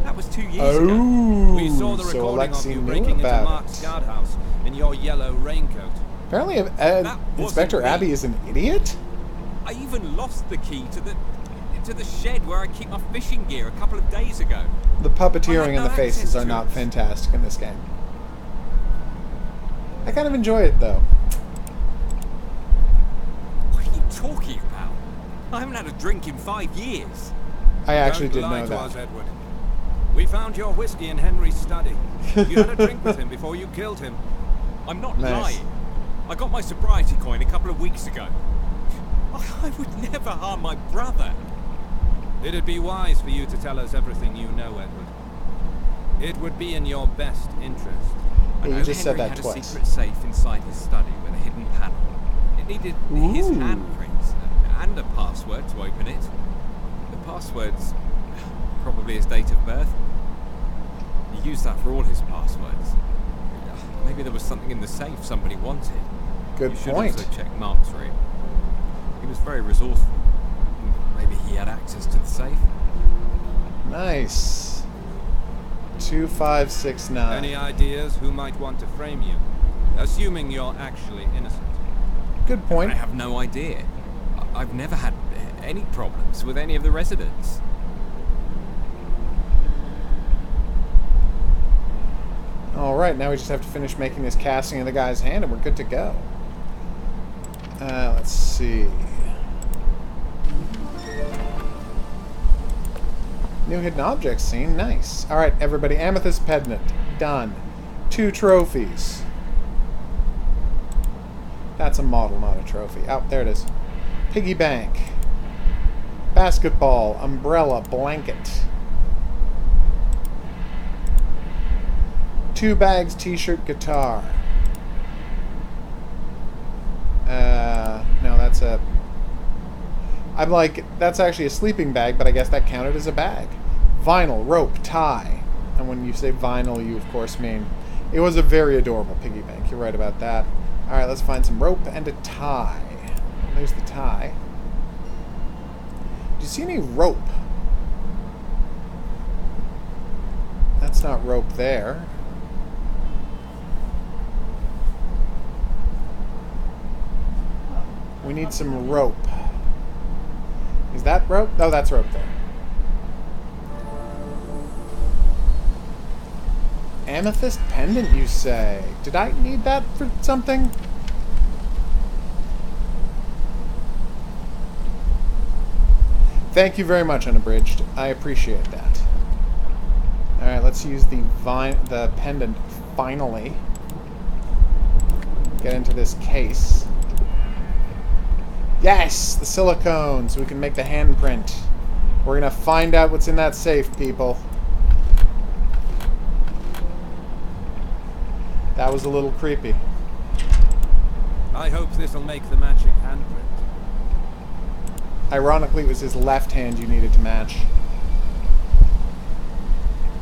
That was 2 years ago. We saw the so recording Alexei of you knew breaking into about Mark's it. guardhouse in your yellow raincoat. Apparently, Inspector me. Abbey is an idiot? I even lost the key to the shed where I keep my fishing gear a couple of days ago. The puppeteering and no the faces access are to not it. fantastic in this game. I kind of enjoy it, though. What are you talking about? I haven't had a drink in 5 years. I actually Don't did lie know to us, that. Edward. We found your whiskey in Henry's study. You had a drink with him before you killed him. I'm not Nice. lying. I got my sobriety coin a couple of weeks ago. I would never harm my brother. It'd be wise for you to tell us everything you know, Edward. It would be in your best interest. I Yeah, know you just said Henry that had twice. a secret safe inside his study with a hidden panel. It needed his Ooh. handprints and a password to open it. The password's probably his date of birth. He used that for all his passwords. Maybe there was something in the safe somebody wanted. Good You should point. also check Mark's room. He was very resourceful. Maybe he had access to the safe. Nice. 2569. Any ideas who might want to frame you? Assuming you're actually innocent. Good point. I have no idea. I've never had any problems with any of the residents. Alright, now we just have to finish making this casting of the guy's hand and we're good to go. Let's see. New hidden objects scene. Nice. Alright, everybody. Amethyst pendant. Done. 2 trophies. That's a model, not a trophy. Oh, there it is. Piggy bank. Basketball. Umbrella. Blanket. 2 bags, t-shirt, guitar. No, that's a... I'm like, that's actually a sleeping bag, but I guess that counted as a bag. Vinyl, rope, tie. And when you say vinyl, you of course mean... It was a very adorable piggy bank. You're right about that. Alright, let's find some rope and a tie. There's the tie. Do you see any rope? That's not rope there. We need some rope. Is that rope? No, that's rope there. Amethyst pendant, you say? Did I need that for something? Thank you very much, Unabridged. I appreciate that. Alright, let's use the pendant finally. Get into this case. Yes! The silicone, so we can make the handprint. We're gonna find out what's in that safe, people. That was a little creepy. I hope this'll make the matching handprint. Ironically, it was his left hand you needed to match.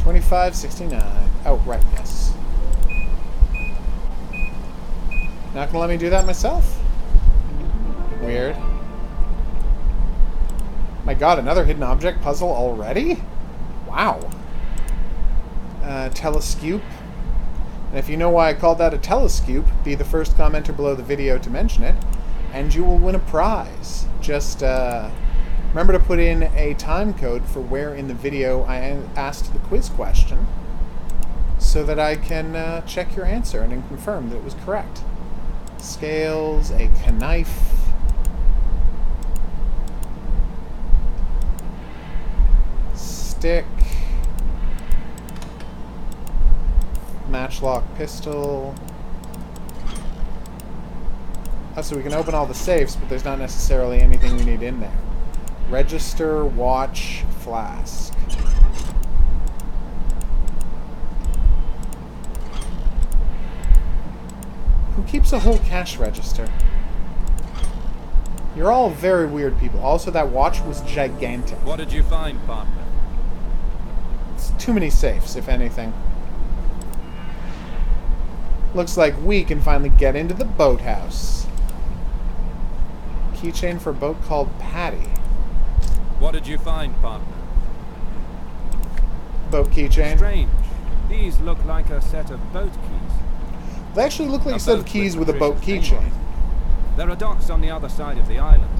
2569. Oh, right, yes. Not gonna let me do that myself. Weird. My god, another hidden object puzzle already? Wow. Telescope. And if you know why I called that a telescope, be the first commenter below the video to mention it, and you will win a prize. Just remember to put in a time code for where in the video I asked the quiz question, so that I can check your answer and confirm that it was correct. Scales, a knife. Stick. Matchlock pistol. Oh, so we can open all the safes, but there's not necessarily anything we need in there. Register, watch, flask. Who keeps a whole cash register? You're all very weird people. Also, that watch was gigantic. What did you find, partner? It's too many safes, if anything. Looks like we can finally get into the boathouse. Keychain for a boat called Patty. What did you find, partner? Boat keychain. Strange. These look like a set of boat keys. They actually look like a set of keys with a boat keychain. There are docks on the other side of the island.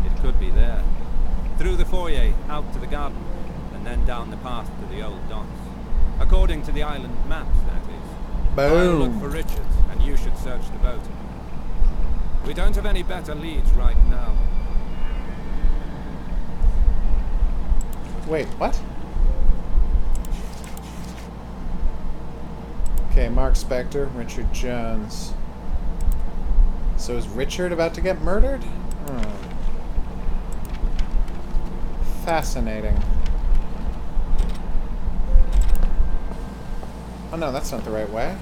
It could be there. Through the foyer, out to the garden, and then down the path to the old docks. According to the island maps, that is. Boom. I'll look for Richards, and you should search the boat. We don't have any better leads right now. Wait, what? Okay, Mark Spector, Richard Jones. So is Richard about to get murdered? Fascinating. Oh no, that's not the right way.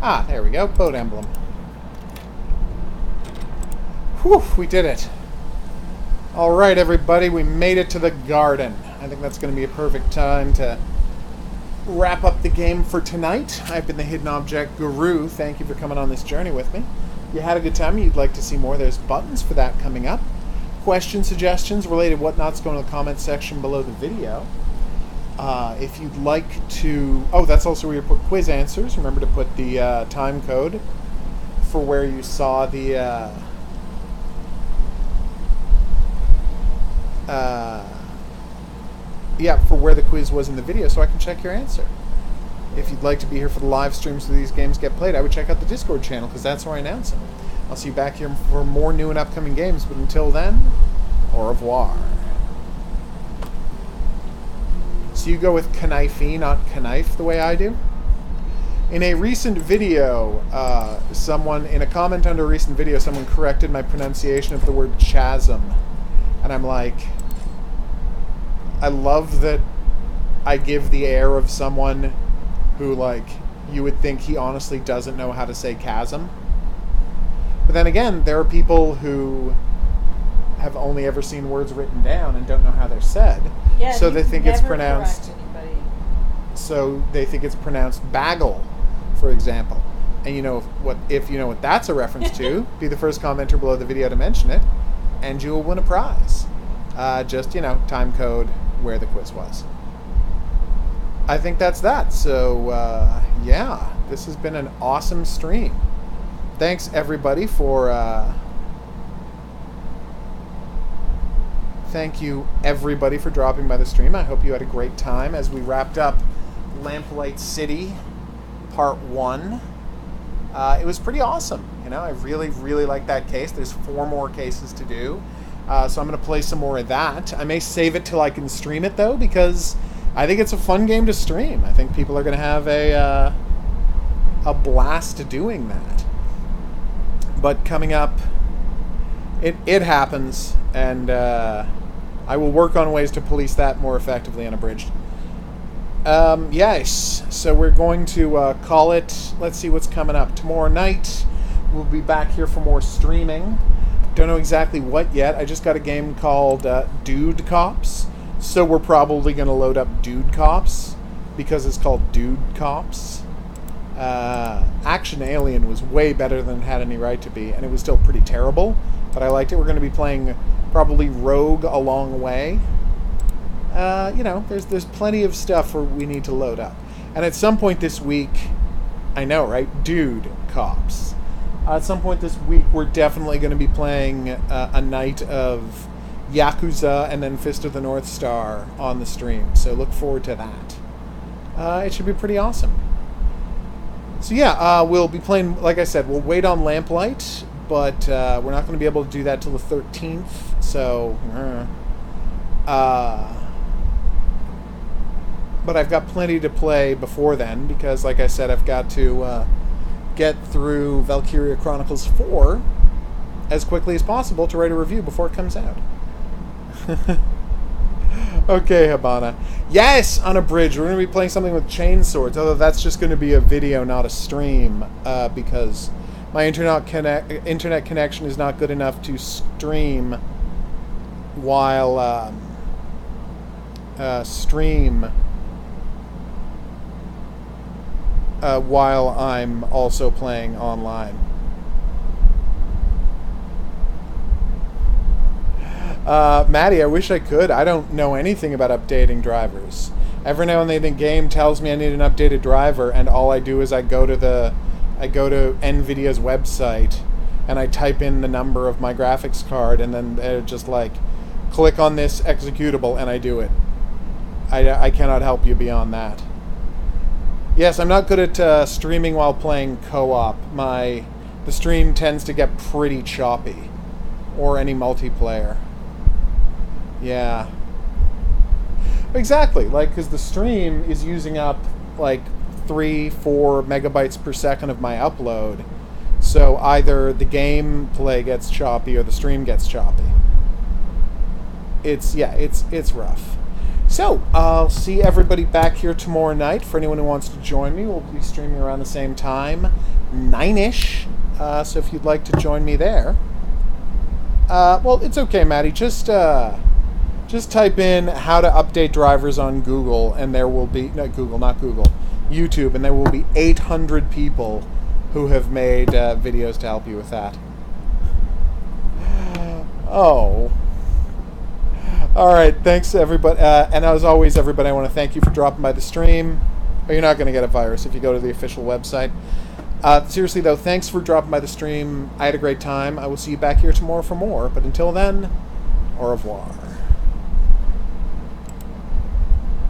Ah, there we go. Boat emblem. Whew, we did it. Alright, everybody, we made it to the garden. I think that's going to be a perfect time to wrap up the game for tonight. I've been the Hidden Object Guru. Thank you for coming on this journey with me. If you had a good time and you'd like to see more, there's buttons for that coming up. Questions, suggestions, related whatnots, go in the comments section below the video. If you'd like to... Oh, that's also where you put quiz answers. Remember to put the time code for where you saw the... yeah, for where the quiz was in the video, so I can check your answer. If you'd like to be here for the live streams where these games get played, I would check out the Discord channel, because that's where I announce them. I'll see you back here for more new and upcoming games, but until then, au revoir. So you go with knife-y, not knife, the way I do? In a recent video, in a comment under a recent video, someone corrected my pronunciation of the word chasm. And I'm like... I love that I give the air of someone who, like, you would think he honestly doesn't know how to say chasm. But then again, there are people who have only ever seen words written down and don't know how they're said. Yeah, so they think it's pronounced... anybody. So they think it's pronounced bagel, for example. And you know if you know what that's a reference to, be the first commenter below the video to mention it, and you will win a prize. Just, you know, time code where the quiz was. I think that's that. So, yeah, this has been an awesome stream. Thanks, everybody, for... Thank you, everybody, for dropping by the stream. I hope you had a great time as we wrapped up Lamplight City Part 1. It was pretty awesome. You know, I really, really like that case. There's 4 more cases to do. So I'm going to play some more of that. I may save it till I can stream it, though, because I think it's a fun game to stream. I think people are going to have a blast doing that. But coming up, it happens, and I will work on ways to police that more effectively unabridged. Yes, so we're going to call it, let's see what's coming up. Tomorrow night, we'll be back here for more streaming. Don't know exactly what yet. I just got a game called Dude Cops, so we're probably going to load up Dude Cops, because it's called Dude Cops. Action Alien was way better than it had any right to be, and it was still pretty terrible, but I liked it. We're going to be playing probably Rogue along the way. You know, there's plenty of stuff where we need to load up. And at some point this week, I know, right? Dude, cops. At some point this week, we're definitely going to be playing a night of Yakuza and then Fist of the North Star on the stream. So look forward to that. It should be pretty awesome. So yeah, we'll be playing, like I said, we'll wait on Lamplight, but we're not going to be able to do that till the 13th. So, but I've got plenty to play before then, because, like I said, I've got to get through Valkyria Chronicles 4 as quickly as possible to write a review before it comes out. Okay, Habana. Yes, on a bridge. We're going to be playing something with chainswords, although that's just going to be a video, not a stream, because my internet connection is not good enough to stream while while I'm also playing online. Maddie, I wish I could. I don't know anything about updating drivers. Every now and then the game tells me I need an updated driver, and all I do is I go to NVIDIA's website and I type in the number of my graphics card, and then they're just like, click on this executable, and I do it. I cannot help you beyond that. Yes, I'm not good at streaming while playing co-op. The stream tends to get pretty choppy, or any multiplayer. Yeah. Exactly, like, because the stream is using up, like, 3-4 megabytes per second of my upload. So either the gameplay gets choppy or the stream gets choppy. It's rough. So, I'll see everybody back here tomorrow night. For anyone who wants to join me, we'll be streaming around the same time, 9-ish. So if you'd like to join me there. Well, it's okay, Maddie. Just type in how to update drivers on Google, and there will be... not Google. YouTube, and there will be 800 people who have made videos to help you with that. Oh. Alright, thanks, everybody. And as always, everybody, I want to thank you for dropping by the stream. You're not going to get a virus if you go to the official website. Seriously, though, thanks for dropping by the stream. I had a great time. I will see you back here tomorrow for more. But until then, au revoir.